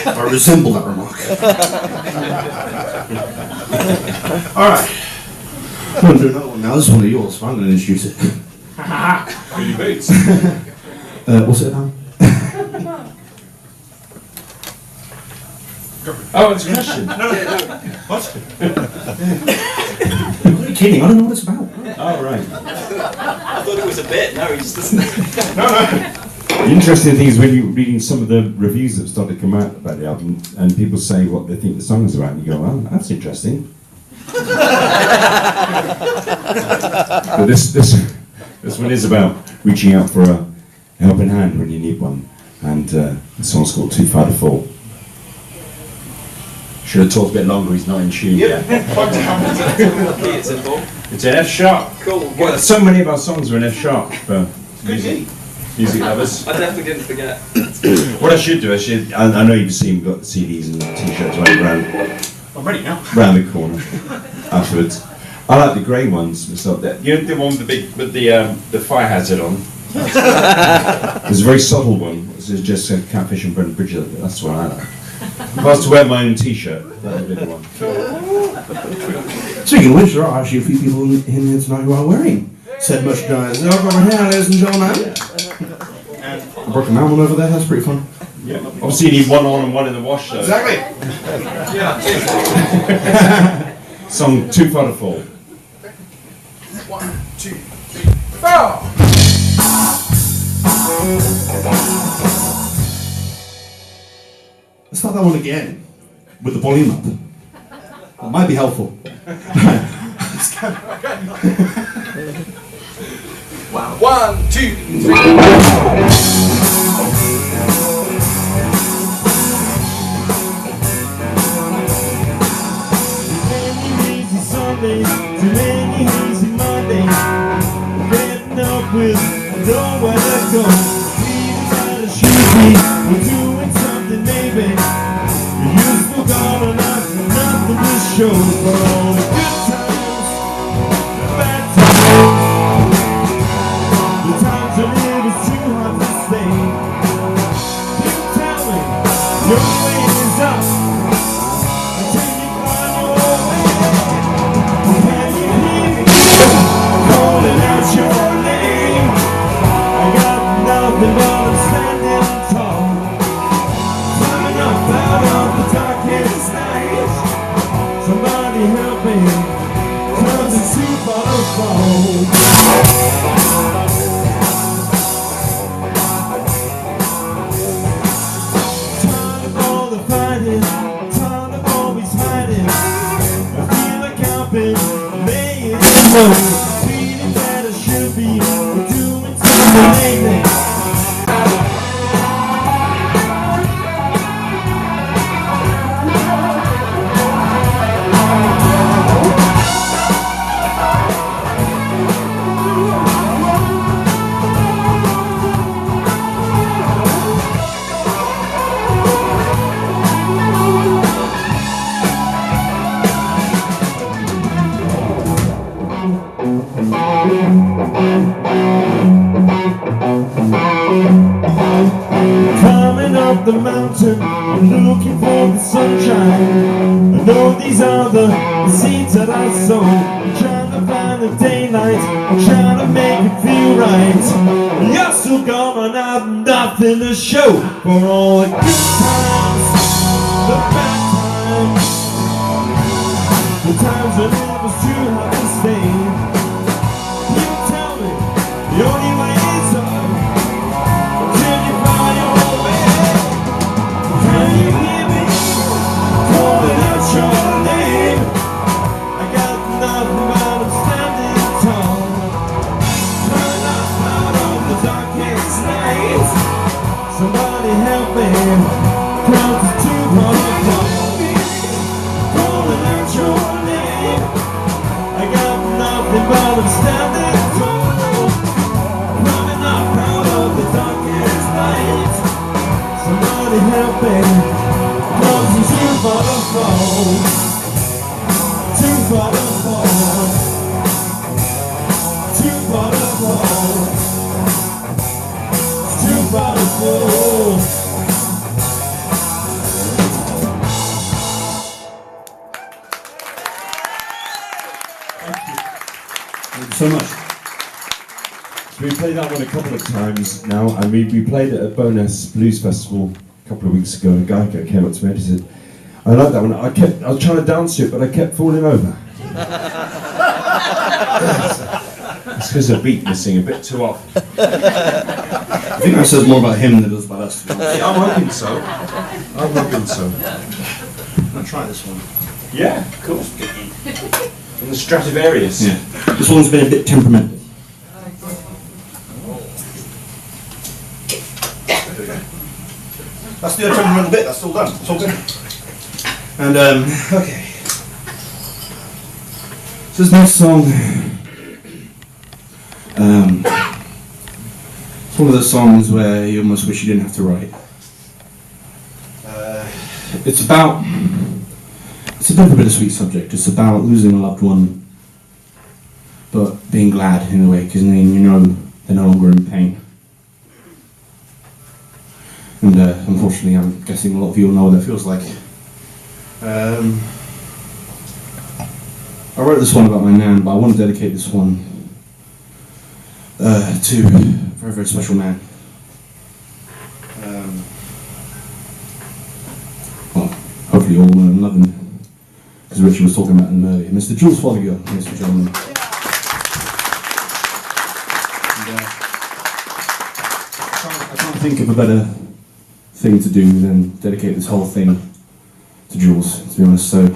[SPEAKER 2] I resemble that remark. Alright. I'm going to do another one now. This is one of yours, so I'm going to introduce it.
[SPEAKER 1] Really boots.
[SPEAKER 2] What's it about?
[SPEAKER 1] Oh, it's a question.
[SPEAKER 3] What?
[SPEAKER 2] Are you kidding? I don't know what it's about.
[SPEAKER 4] Oh, right.
[SPEAKER 7] I thought it was a bit. No, he just doesn't.
[SPEAKER 4] The interesting thing is when you're reading some of the reviews that started to come out about the album, and people say what they think the song is about, and you go, "Well, that's interesting." But this one is about reaching out for a helping hand when you need one, and the song's called "Too Far to Fall." Should have talked a bit longer. He's not in tune yet.
[SPEAKER 7] It's involved.
[SPEAKER 4] It's an F sharp.
[SPEAKER 7] Cool.
[SPEAKER 4] Well, so many of our songs are in F sharp for music lovers.
[SPEAKER 7] I definitely didn't forget.
[SPEAKER 4] What I should do, I know you've seen, we've got the CDs and t-shirts right
[SPEAKER 3] I'm ready now.
[SPEAKER 4] round the corner afterwards. I like the grey ones. It's not that, you know, the one with the fire hazard on. There's a very subtle one. This is just Catfish and Brendan Bridger. That's the one I like. If I was to wear my own t-shirt, that would be the one.
[SPEAKER 2] Speaking of which, there are actually a few people in here tonight who are wearing said merchandise. Over here, ladies and gentlemen. I broke a mountain over there, that's pretty fun.
[SPEAKER 4] Yeah. Obviously you need one on and one in the wash though.
[SPEAKER 3] Exactly.
[SPEAKER 4] Song Too Far to Fall.
[SPEAKER 3] 1, 2, 3, 4.
[SPEAKER 2] Let's start that one again with the volume up. That might be helpful.
[SPEAKER 3] Wow. 1, 2, 3.
[SPEAKER 5] Sundays, too many hazy Mondays, getting up with nowhere to go. Feeling out of shoes, we're doing something, maybe. You still got enough and nothing to show for all the good times, the bad times. The times I live is too hard to stay. People tell me your way is up until you find your way. Can you hear me calling out your name? I got nothing but I'm standing tall, climbing up out of the darkest night. Somebody help me, 'cause it's too far to fall. Time for
[SPEAKER 4] Climbing up the mountain and looking for the sunshine. I know these are the seeds that I sow. I'm trying to find the daylight, I'm trying to make it feel right. You're still gone and I've nothing to show for all the good times, the bad times, the times when it was too hard to stay. You tell me the only way is up till you find your way. Can you hear me calling out your name? I got nothing but I'm standing tall, trying out of the darkest night. Somebody help me, 'cause it's too hard to fall. Calling out your name, I got nothing but I'm standing tall, climbing up out of the darkest night. Somebody help me, 'cause it's too far to fall, too far to fall, too far to fall, too far to fall.
[SPEAKER 2] Thank you so much.
[SPEAKER 4] So we played that one a couple of times now, and we played it at Bonus Blues Festival a couple of weeks ago. A guy came up to me and he said, I like that one. I was trying to dance to it, but I kept falling over. It's because the beat missing a bit too often.
[SPEAKER 2] I think that says more about him than it does about us.
[SPEAKER 4] Yeah, I'm hoping so. I'm hoping so.
[SPEAKER 2] I'll try this one.
[SPEAKER 4] Yeah, cool. From the Stradivarius.
[SPEAKER 2] Yeah. This one's been a bit temperamental. That's the temperamental bit, that's all done. It's all good. And, okay. So this next song, it's one of those songs where you almost wish you didn't have to write. It's a bit of a bittersweet subject. It's about losing a loved one, but being glad in a way, because then you know they're no longer in pain. And unfortunately, I'm guessing a lot of you will know what that feels like. I wrote this one about my nan, but I want to dedicate this one to a very, very special man. Well, hopefully you all know and love him, because Richard was talking about him earlier. Mr. Jules Fothergill, ladies and gentlemen. I can't think of a better thing to do than dedicate this whole thing to Jules, to be honest. So, how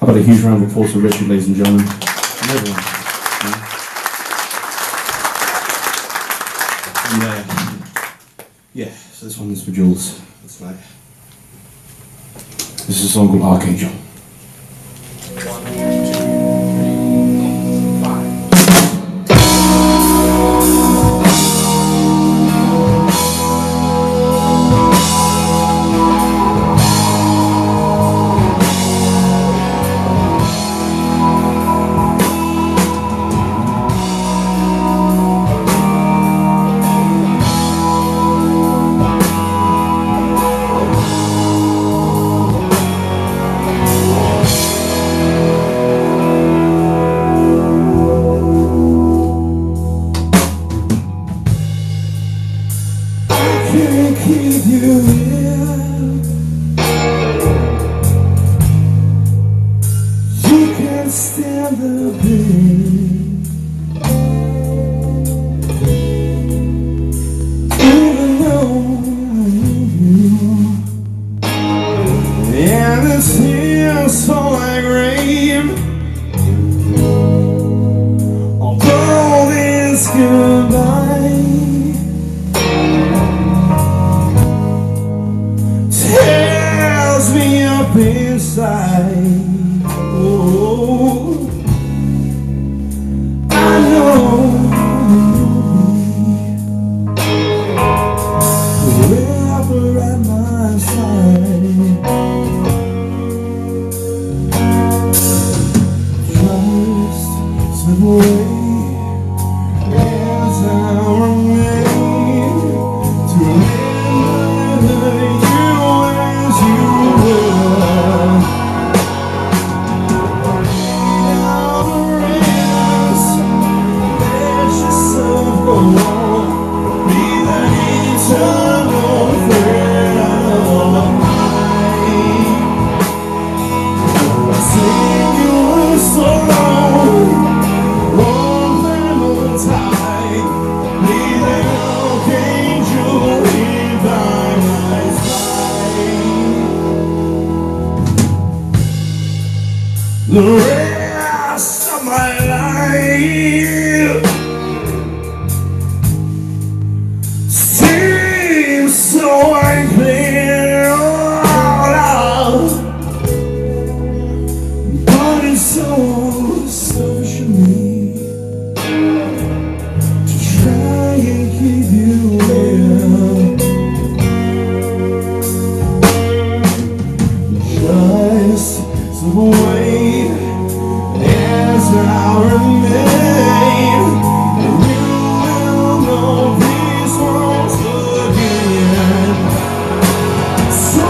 [SPEAKER 2] about a huge round of applause for Richard, ladies and gentlemen, and everyone. And yeah, so this one is for Jules. It's like, this is a song called Archangel.
[SPEAKER 5] Can't keep you here. You can't stand the pain, even though and it feels so like rain. Although this goodbye tears me up inside. Oh, I know forever at my side. Just slip away as I remain to live. the rest of my life. Seems so unclear, but it's so selfish of me to try and keep you here. Just slip away as I remain. You will know these words again. So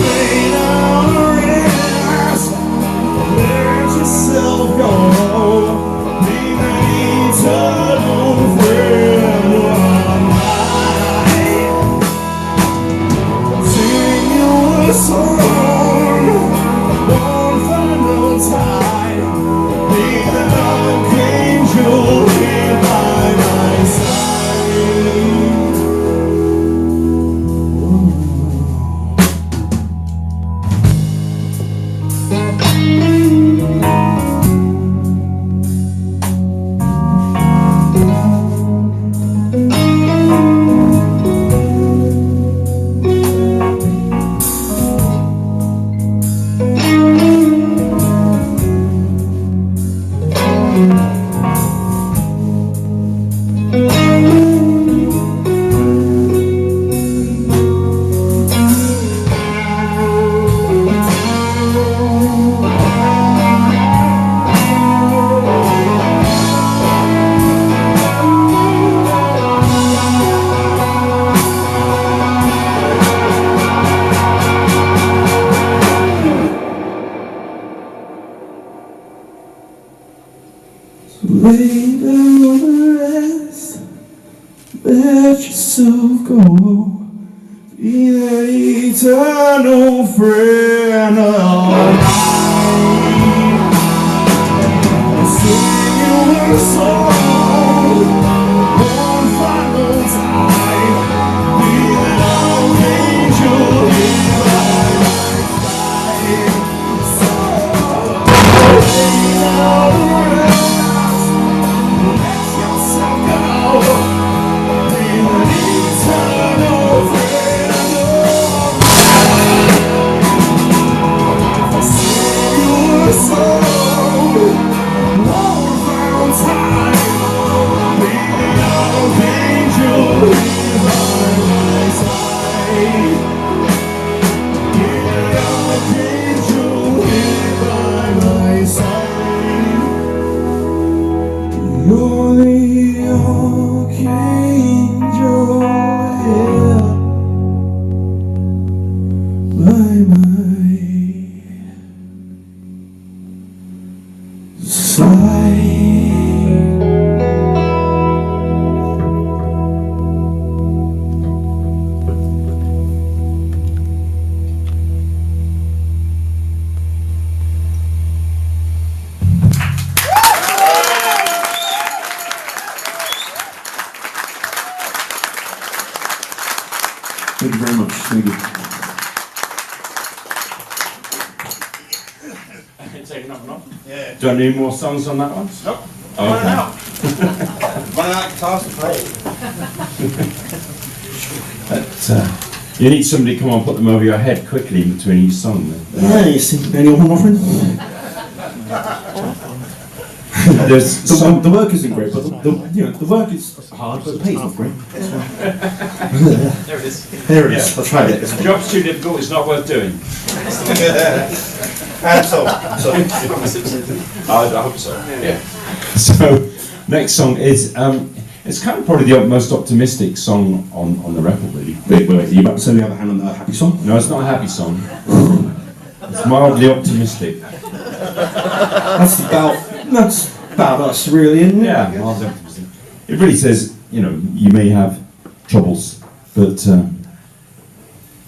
[SPEAKER 5] lay down the rest, let yourself go. Be an eternal friend of mine. Sing you a song, one final time. Be the archangel here by my side. Lay down the rest, let yourself go. Be that eternal friend of mine. Sing you a song, one final time. Be that archangel here by my side. So lay down the rest. You're the archangel here by my side. Thank you very much. Thank you.
[SPEAKER 3] Take another one. Yeah.
[SPEAKER 4] Do I need more songs on that one?
[SPEAKER 3] Nope.
[SPEAKER 4] Okay.
[SPEAKER 3] Running out. Running out of guitars to play.
[SPEAKER 4] You need somebody to come on, put them over your head quickly in between each song. Then.
[SPEAKER 2] Yeah, you see, anyone, my friend?
[SPEAKER 4] There's some.
[SPEAKER 2] The work isn't great, but the work is hard, but the pay's not great.
[SPEAKER 7] There it is.
[SPEAKER 2] There it is. I'll try it.
[SPEAKER 1] The job's too difficult, it's not worth doing.
[SPEAKER 3] And so.
[SPEAKER 1] I hope so. Yeah.
[SPEAKER 4] So, next song is it's kind of probably the most optimistic song on the record, really.
[SPEAKER 2] Wait, are you about to say the other hand on the happy song?
[SPEAKER 4] No, it's not a happy song. It's mildly optimistic.
[SPEAKER 2] That's about us, really, isn't it?
[SPEAKER 4] Yeah, mildly optimistic. It really says, you know, you may have troubles, but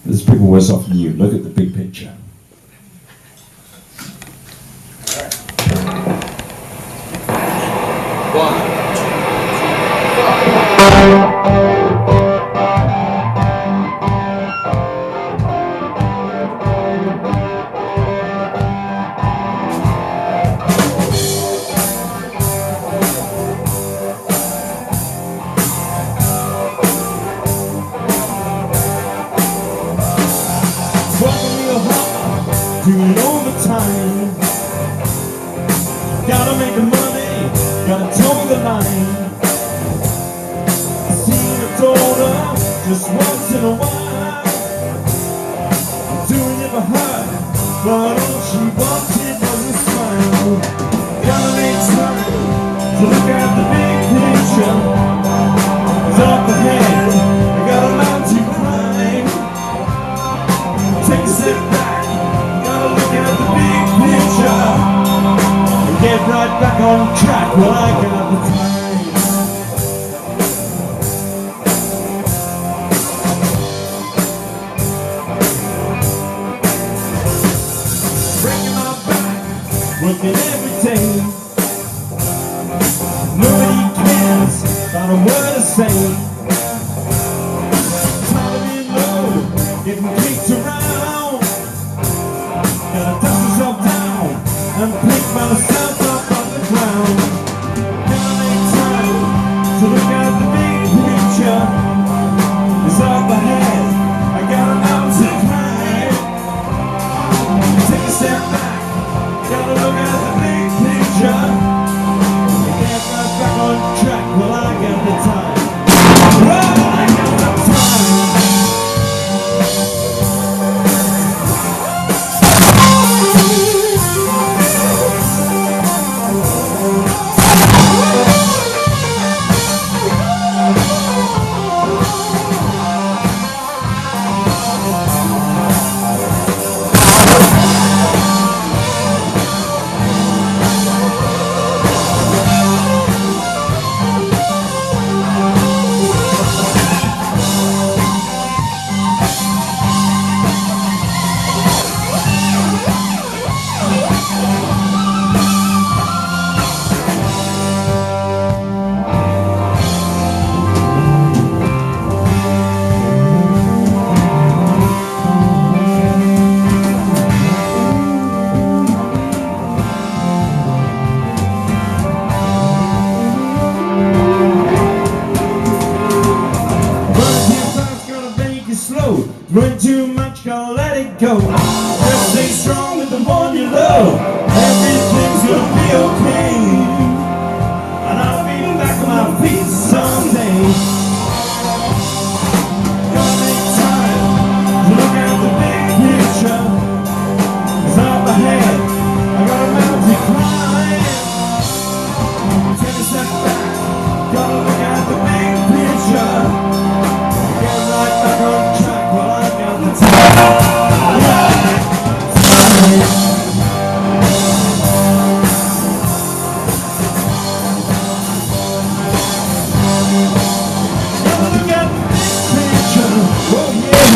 [SPEAKER 4] there's people worse off than you. Look at the big picture.
[SPEAKER 5] doing overtime. Gotta make the money, gotta toe the line. Seen a daughter just once in a while. Doing it for her, but all she wanted was a smile. Gotta make time to look at the big picture. It's up ahead, I got a mountain to climb. Take a step back, gotta look at the big picture. And get right back on track while I got the time. Breaking my back, working every day. Nobody cares about a word I say. Tired of being low, getting kicked around. Gotta dust myself down and pick myself up off the ground. Gotta make time to look at the big picture. It's up ahead, I got a mountain to climb. Take a step back, gotta look at the big picture. Get right back on track while I got the time. Well, I got the time. Run too much, gonna let it go. Just stay strong with the one you love. Everything's gonna be okay. And I'll be back on my feet someday. Gotta make time to look at the big picture. It's up ahead, I got a mountain to climb. Take a step back, gotta look at the big picture. Get right back on track while I got the time. Gotta look at the big picture. Oh yeah.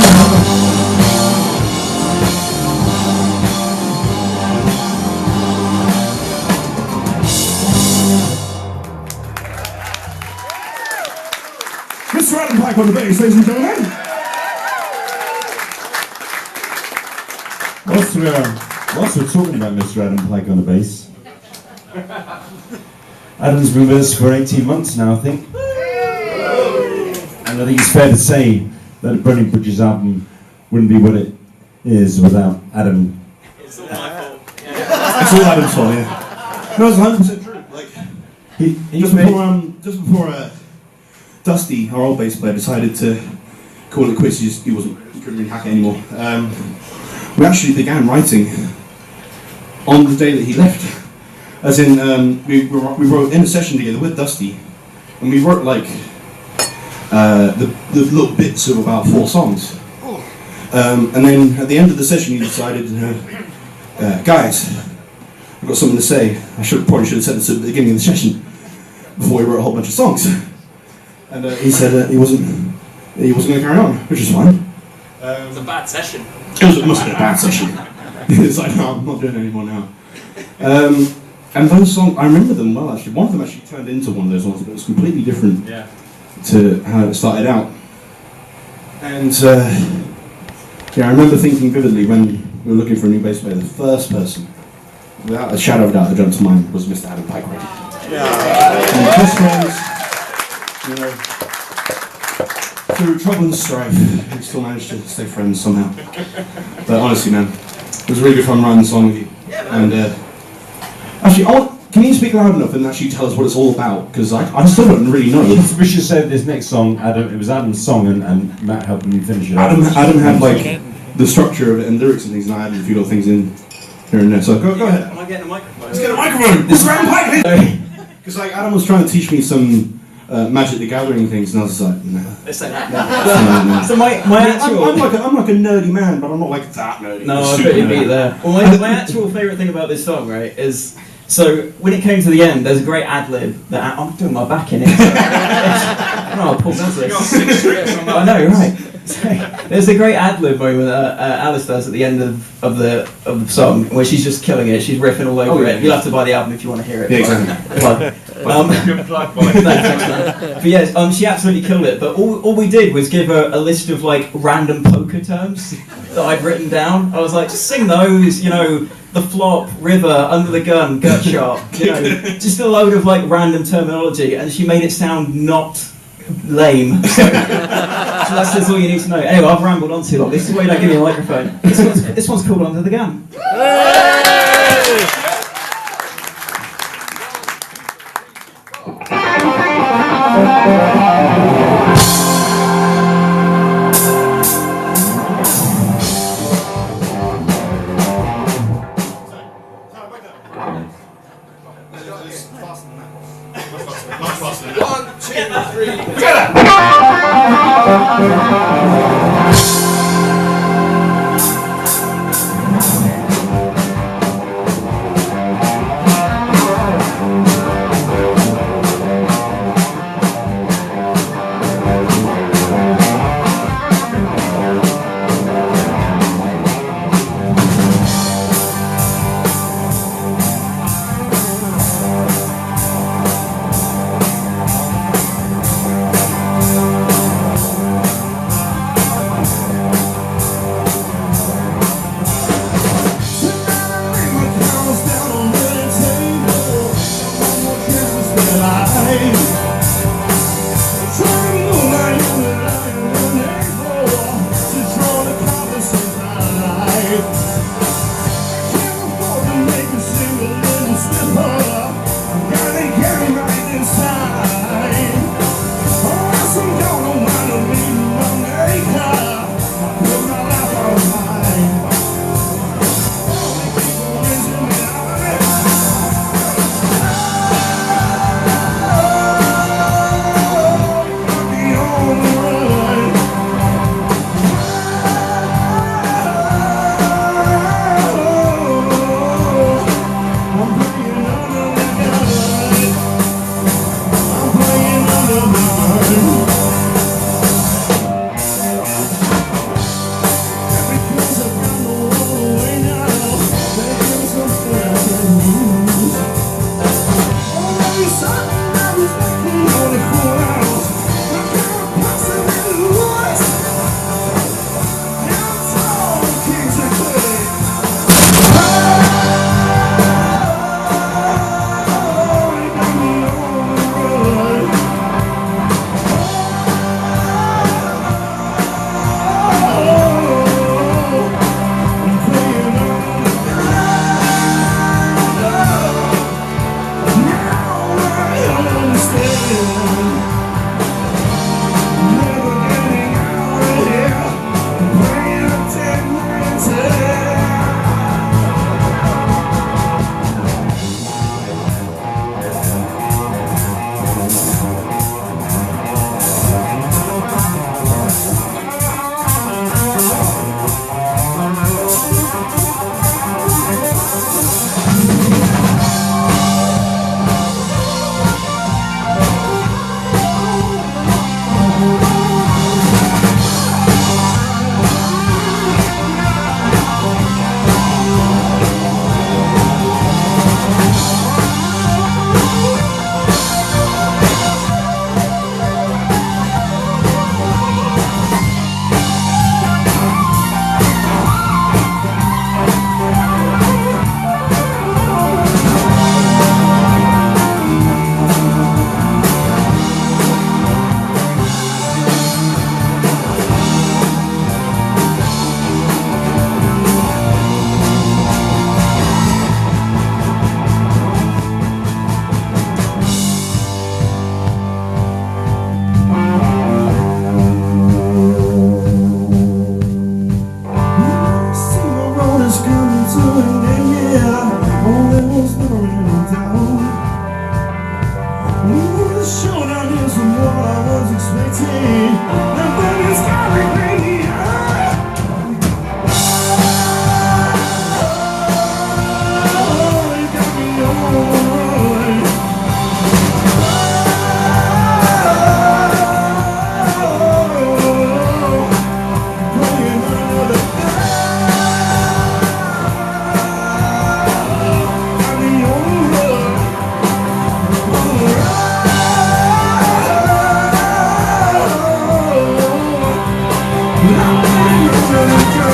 [SPEAKER 2] Mr. Adam Pike on the bass, ladies and gentlemen.
[SPEAKER 4] Whilst we're talking about Mr. Adam Pike on the bass, Adam's been with us for 18 months now, I think. And I think it's fair to say that a Burning Bridges album wouldn't be what it is without Adam.
[SPEAKER 7] It's all my fault.
[SPEAKER 2] It's all Adam's fault, yeah. No, it's 100% true. Like,
[SPEAKER 4] He
[SPEAKER 2] just before Dusty, our old bass player, decided to call it quits. He couldn't really hack it anymore. We actually began writing on the day that he left. As in, we wrote in a session together with Dusty, and we wrote like the little bits of about 4 songs. And then at the end of the session, he decided, guys, I've got something to say. Probably should have said this at the beginning of the session before we wrote a whole bunch of songs. And he said he wasn't going to carry on, which is fine.
[SPEAKER 7] It's a bad session.
[SPEAKER 2] It must have been a bad session. It's like, no, I'm not doing it anymore now. And those songs, I remember them well actually. One of them actually turned into one of those ones, but it was completely different to how it started out. And I remember thinking vividly when we were looking for a new bass player, the first person, without a shadow of doubt, that jumped to mind was Mr. Adam Pike. And best friends, through trouble and strife, we still managed to stay friends somehow. But honestly, man, it was really good fun writing the song with you. And actually, can you speak loud enough and actually tell us what it's all about? Because I still don't really know.
[SPEAKER 4] We should say this next song, Adam. It was Adam's song, and Matt helped me finish it.
[SPEAKER 2] Adam had like the structure of it and lyrics and things, and I added a few little things in here and there. So go ahead.
[SPEAKER 7] Am I getting a microphone?
[SPEAKER 2] Let's get a microphone. This round pipe. Because like Adam was trying to teach me some Magic the Gathering things, and I was like, no.
[SPEAKER 7] Let's say that.
[SPEAKER 2] No.
[SPEAKER 8] So my actual...
[SPEAKER 2] I'm like a nerdy man, but I'm not like that nerdy.
[SPEAKER 8] No, I
[SPEAKER 2] Super
[SPEAKER 8] bet you'd
[SPEAKER 2] nerdy.
[SPEAKER 8] be there. Well, my actual favourite thing about this song, right, is... So, when it came to the end, there's a great ad-lib that... I'm doing my back in it. Oh, Paul does this. I know, right. So, there's a great ad-lib moment Alice does at the end of the song, where she's just killing it. She's riffing all over it. You'll have to buy the album if you want to hear it.
[SPEAKER 2] Yeah, exactly.
[SPEAKER 3] Good plug, boy.
[SPEAKER 8] But yes, she absolutely killed it. But all we did was give her a list of like random poker terms that I'd written down. I was like, just sing those, you know, the flop, river, under the gun, gut shot, you know, just a load of like random terminology, and she made it sound not lame. So that's all you need to know. Anyway, I've rambled on too long. This is why you don't give me a microphone. This one's called Under the Gun.
[SPEAKER 2] Here we go.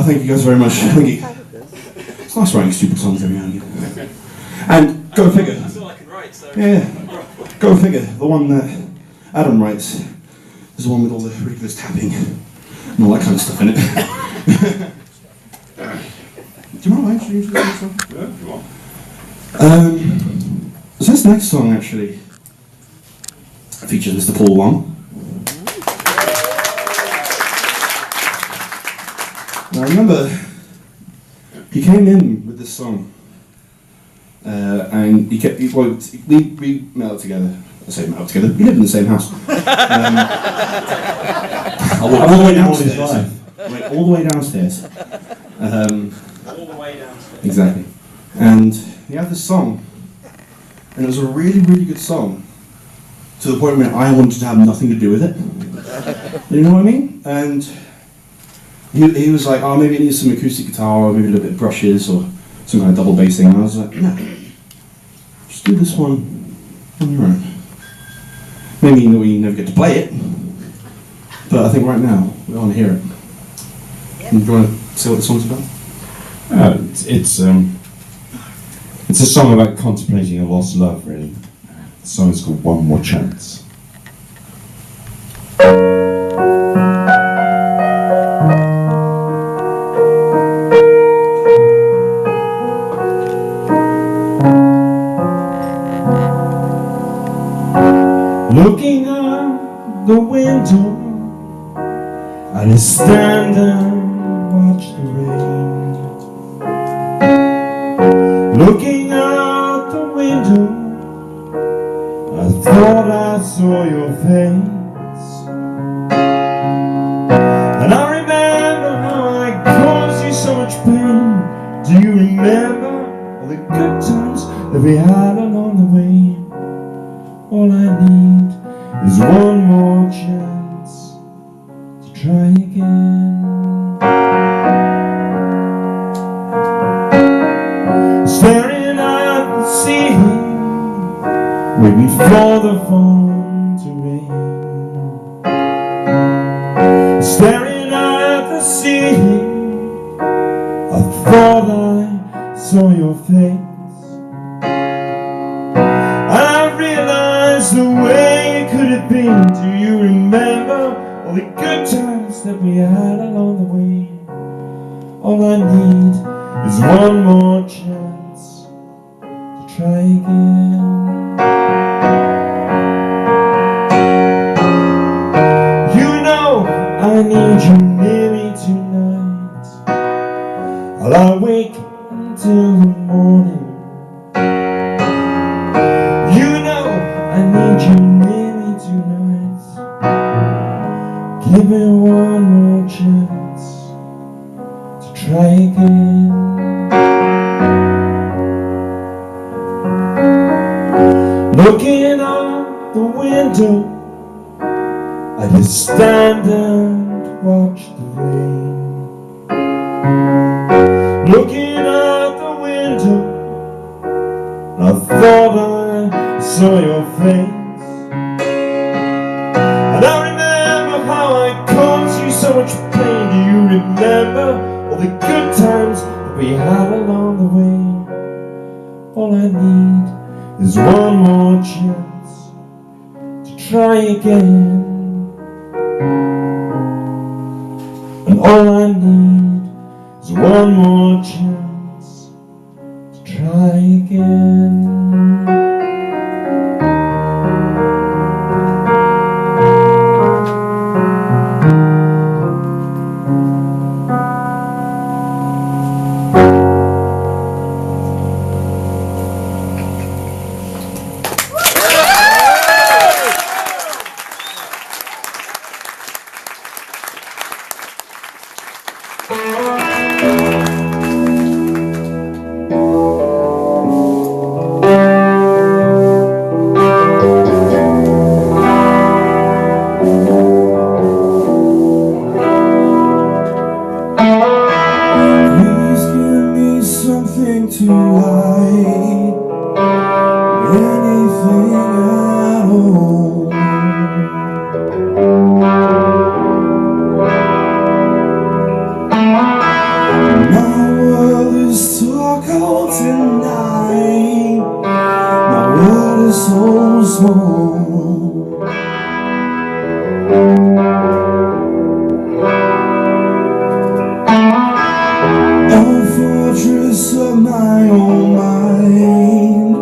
[SPEAKER 2] Thank you guys very much. Thank you. It's nice writing stupid songs every now and again. And go figure.
[SPEAKER 7] That's all I can write, so.
[SPEAKER 2] Yeah, go figure. The one that Adam writes is the one with all the ridiculous tapping and all that kind of stuff in it. Do you mind if I introduce this song?
[SPEAKER 3] Yeah, if you want.
[SPEAKER 2] So this next song actually features Mr. Paul Wong. Now I remember he came in with this song, and we met up together. I say met up together. We lived in the same house. I went all the way downstairs. Went all the way downstairs.
[SPEAKER 7] All the way downstairs.
[SPEAKER 2] Exactly. And he had this song, and it was a really, really good song, to the point where I wanted to have nothing to do with it. You know what I mean? And he was like, oh, maybe it needs some acoustic guitar, or maybe a little bit of brushes, or some kind of double bassing. And I was like, no, just do this one on your own. Maybe we never get to play it, but I think right now we want to hear it. And do you want to say what the song's about?
[SPEAKER 4] It's a song about contemplating a lost love, really. The song is called One More Chance. Looking out the window, I just stand and watch the rain. Looking out the window, I thought I saw your face. And I remember how I caused you so much pain. Do you remember all the good times that we had along the way? All I need is one more chance to try again. Staring at the sea, waiting for the phone to ring. Staring at the sea, I thought I saw your face. The way it could have been. Do you remember all the good times that we had along the way? All I need is one more chance to try again. You know I need you near me tonight. I'll wake until the morning. I need you near me tonight. Give me one more chance to try again. Looking out the window, I just stand and watch the rain. Looking out the window, I thought I saw your face. And I remember how I caused you so much pain. Do you remember all the good times that we had along the way? All I need is one more chance to try again. And all I need is one more chance to try again.
[SPEAKER 5] Please give me something to hide, anything at all. My world is so cold tonight, my world is so small. A fortress of my own mind,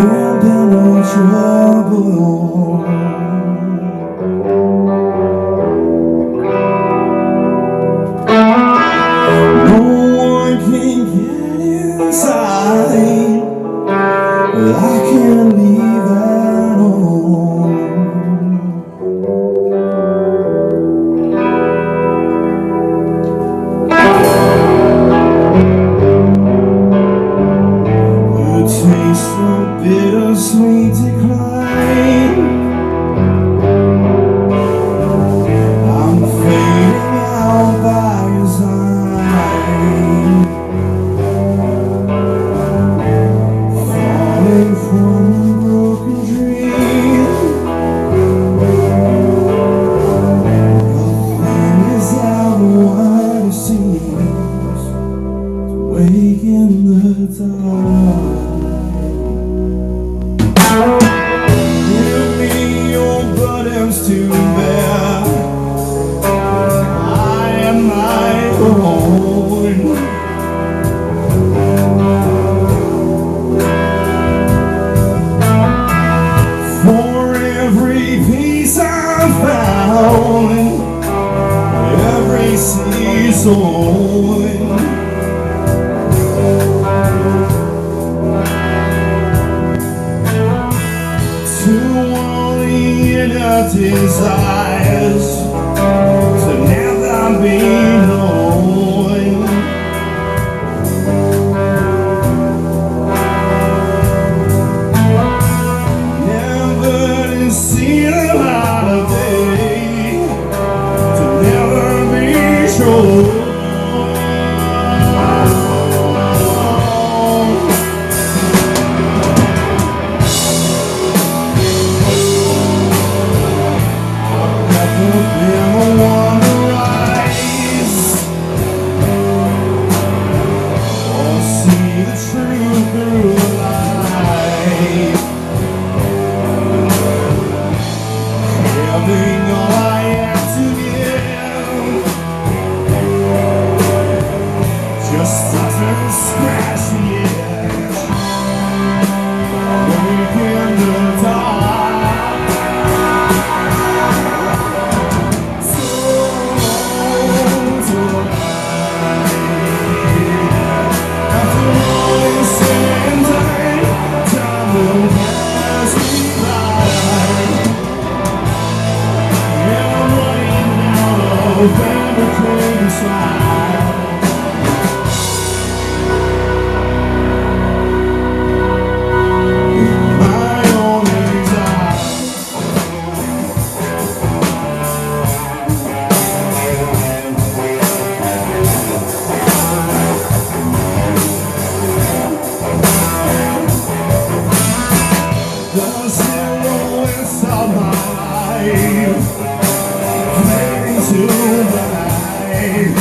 [SPEAKER 5] impenetrable. No one can get inside, I can't leave at all. The taste of bittersweet decline, I'm fading out by your side, falling from a broken dream. Nothing is out what it seems to wake in the dark. Give me your burdens to bear, I am my own. For every peace I found, every season, to all the inner desires to never be known. Never to see the light of day, to never be sure. Just to scratch the edge, wake in the dark. So tonight, after all is said and done, time will pass me by. And I'm running out of everything inside. The silhouettes of my life fade into black.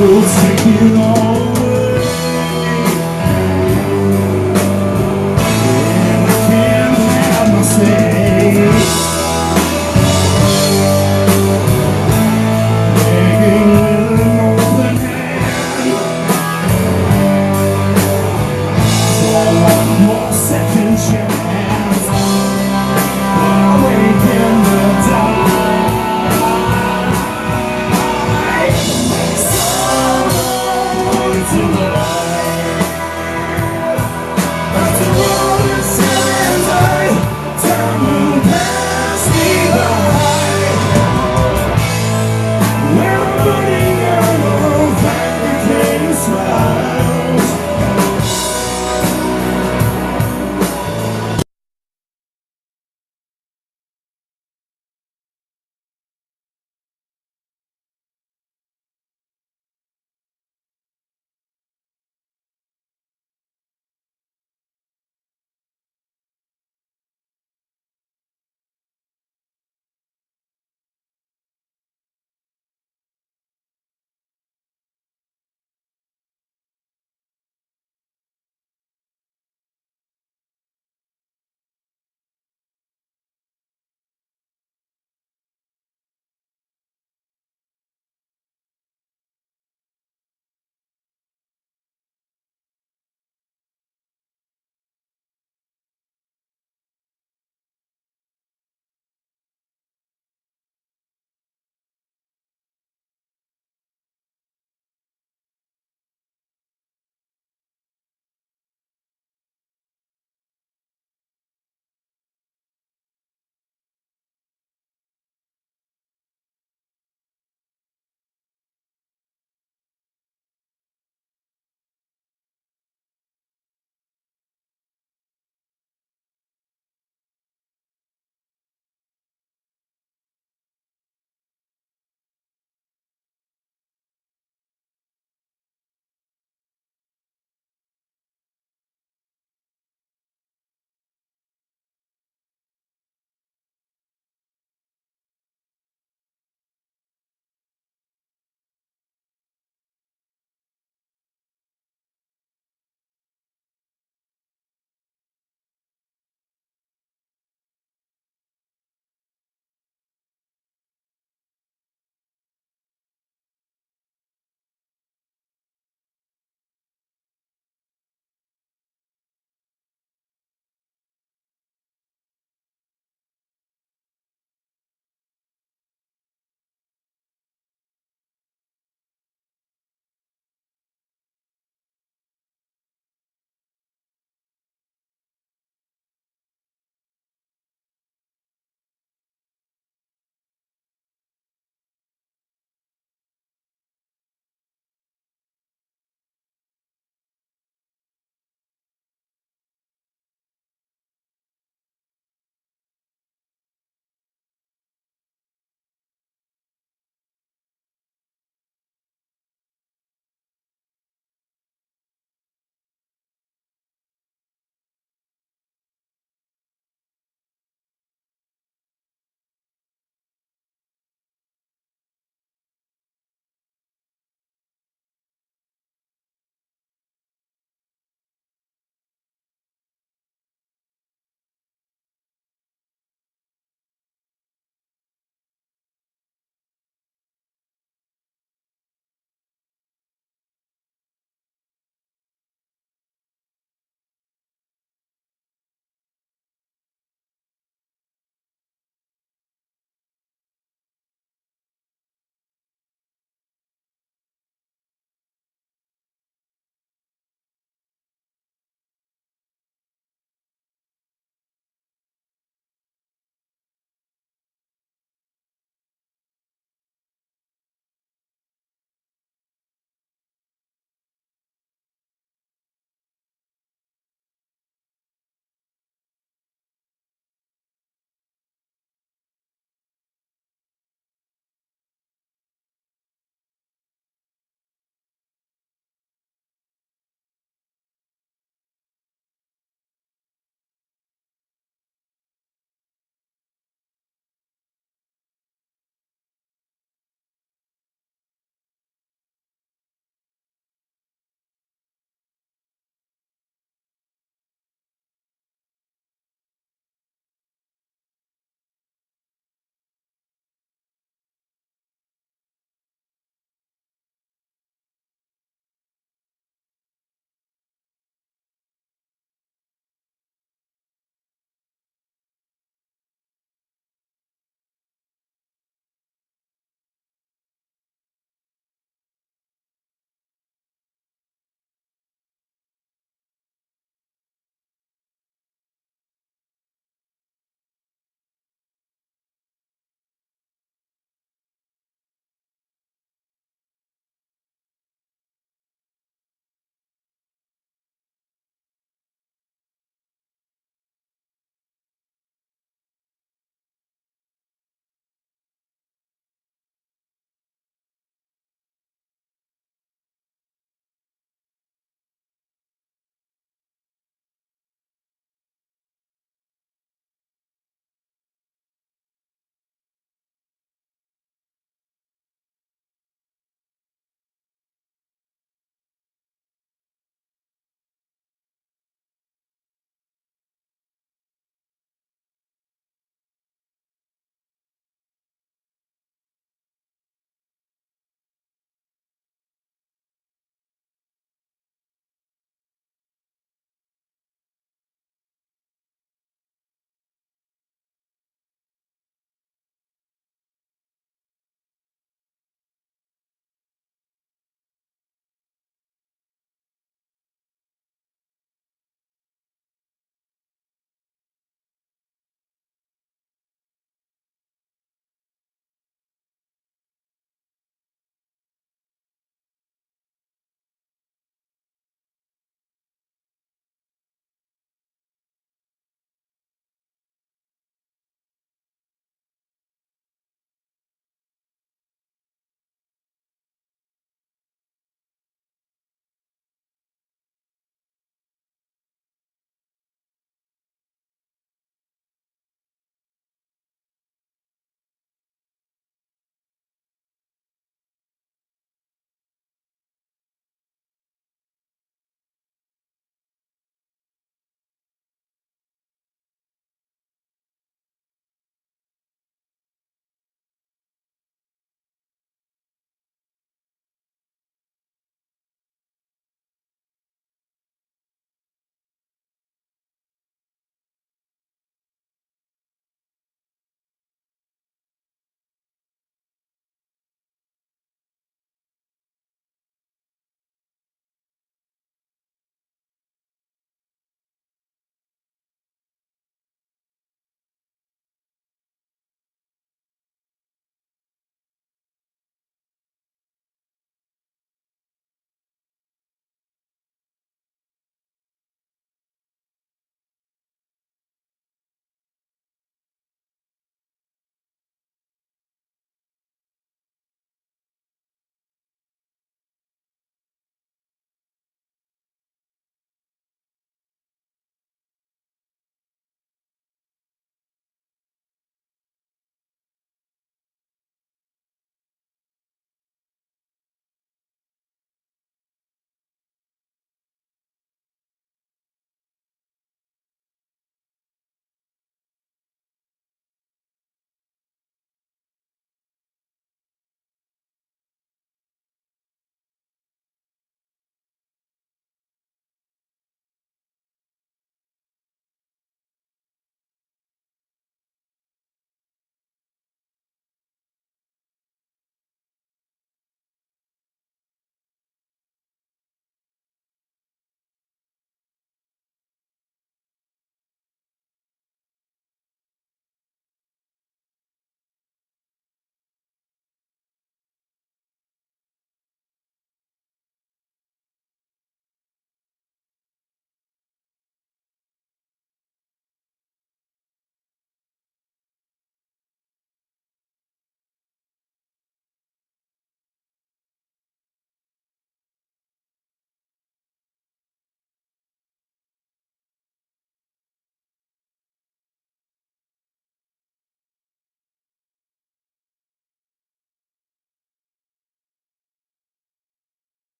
[SPEAKER 5] will take it all away. And I can't have my say. Begging with an open hand for one more second chance. Awake in the dark. Someone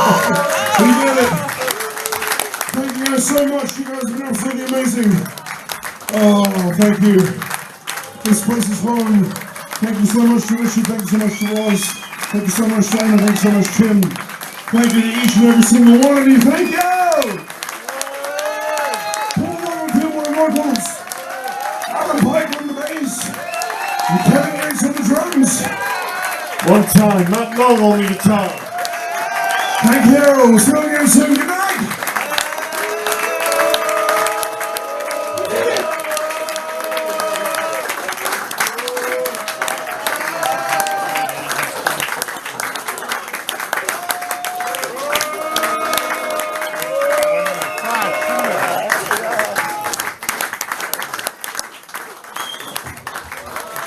[SPEAKER 5] We did it. Thank you guys so much. You guys have been absolutely amazing. Oh, thank you. This place is home. Thank you so much to Richard. Thank you so much to Roz. Thank you so much to Anna. Thank you so much, Tim. Thank you to each and every single one of you. Thank you! Paul on the vocals. Alan Pike on the bass. And Kevin Yates on the drums.
[SPEAKER 9] One time, not long on the guitar.
[SPEAKER 5] Thank you. We'll see you again soon. Good night.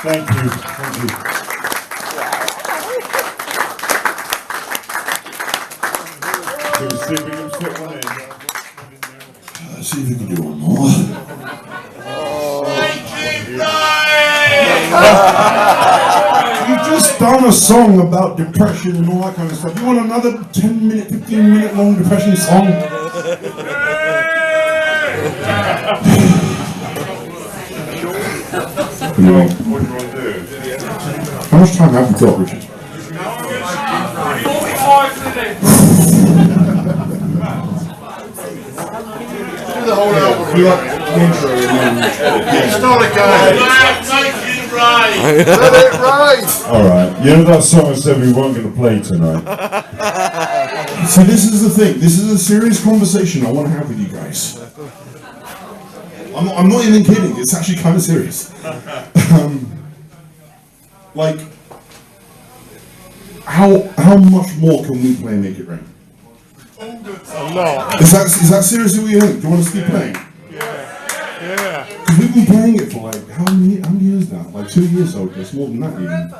[SPEAKER 9] Thank you. Thank you. Let's see if we can fit one in.
[SPEAKER 5] Let's see if we can do one more. You've just done a song about depression and all that kind of stuff. You want another 10-minute, 15-minute long depression song?
[SPEAKER 9] What do you want to do?
[SPEAKER 5] How much time have we got, Richard?
[SPEAKER 3] 45 minutes.
[SPEAKER 9] Do the whole album.
[SPEAKER 5] We like the intro and then...
[SPEAKER 9] Start again.
[SPEAKER 3] Make it right.
[SPEAKER 9] Let it right.
[SPEAKER 4] Alright, you know that song I said we weren't going to play tonight?
[SPEAKER 5] See, this is the thing. This is a serious conversation I want to have with you guys. I'm not even kidding. It's actually kind of serious. Like, how much more can we play Make It Rain?
[SPEAKER 9] A lot.
[SPEAKER 5] Is that seriously what you think? Do you want us to keep playing?
[SPEAKER 9] Yeah.
[SPEAKER 5] Because we've been playing it for like how many years now? Like 2 years old. It's more than that even.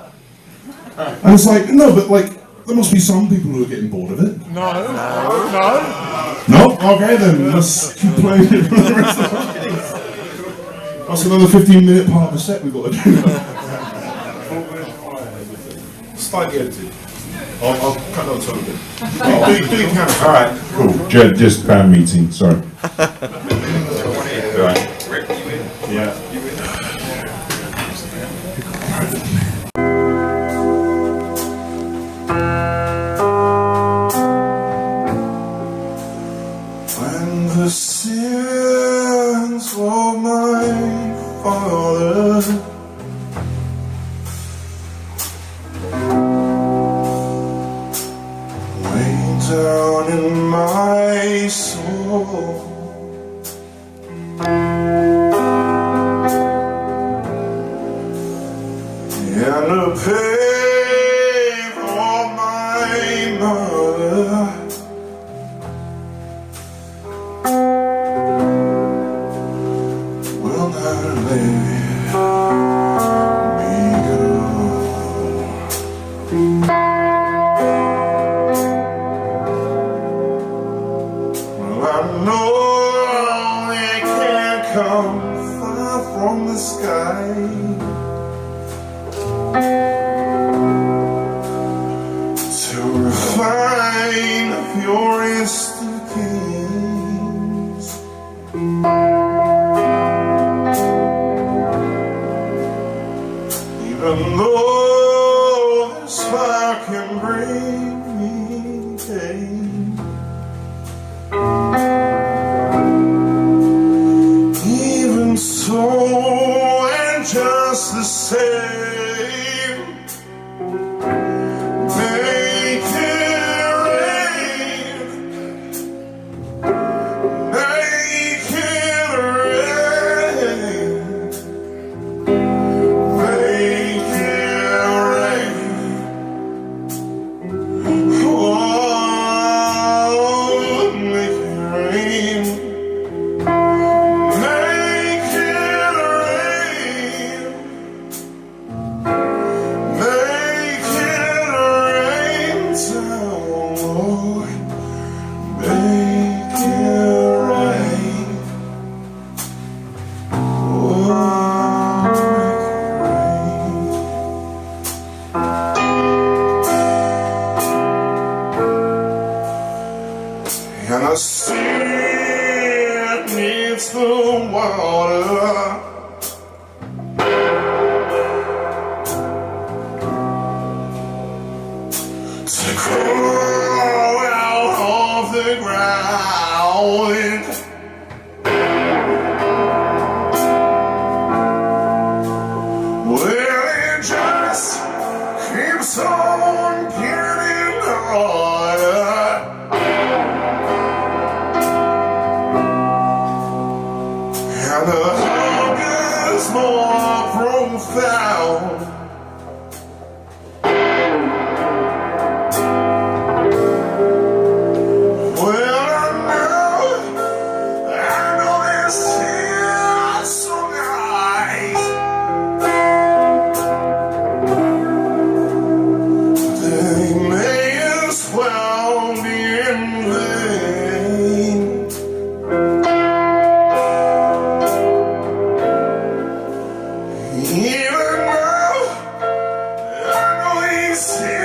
[SPEAKER 5] And it's like no, but like there must be some people who are getting bored of it.
[SPEAKER 9] No.
[SPEAKER 5] No? Okay then, let's keep playing it for the rest of the days. That's another 15-minute part of the set we've got to do. Start the editing. I'll cut down some of it. Do you can.
[SPEAKER 4] Alright, cool. Just band meeting, sorry.
[SPEAKER 3] Right. Rick, you in?
[SPEAKER 4] Yeah.
[SPEAKER 5] When the sins of my father weigh down in my soul, and the pain of my mother will not let me go. Well, I know they can't come far from the sky. To refine the purest of kings. Even though this fire can bring me pain, even so, and just the same, make it rain, make it rain. Make it rain. water. To crawl out of the ground. Well, it just keeps on getting harder. And the hunger's more profound. Well, I know this feels so nice. They may as well be in vain. Even though I know he's here.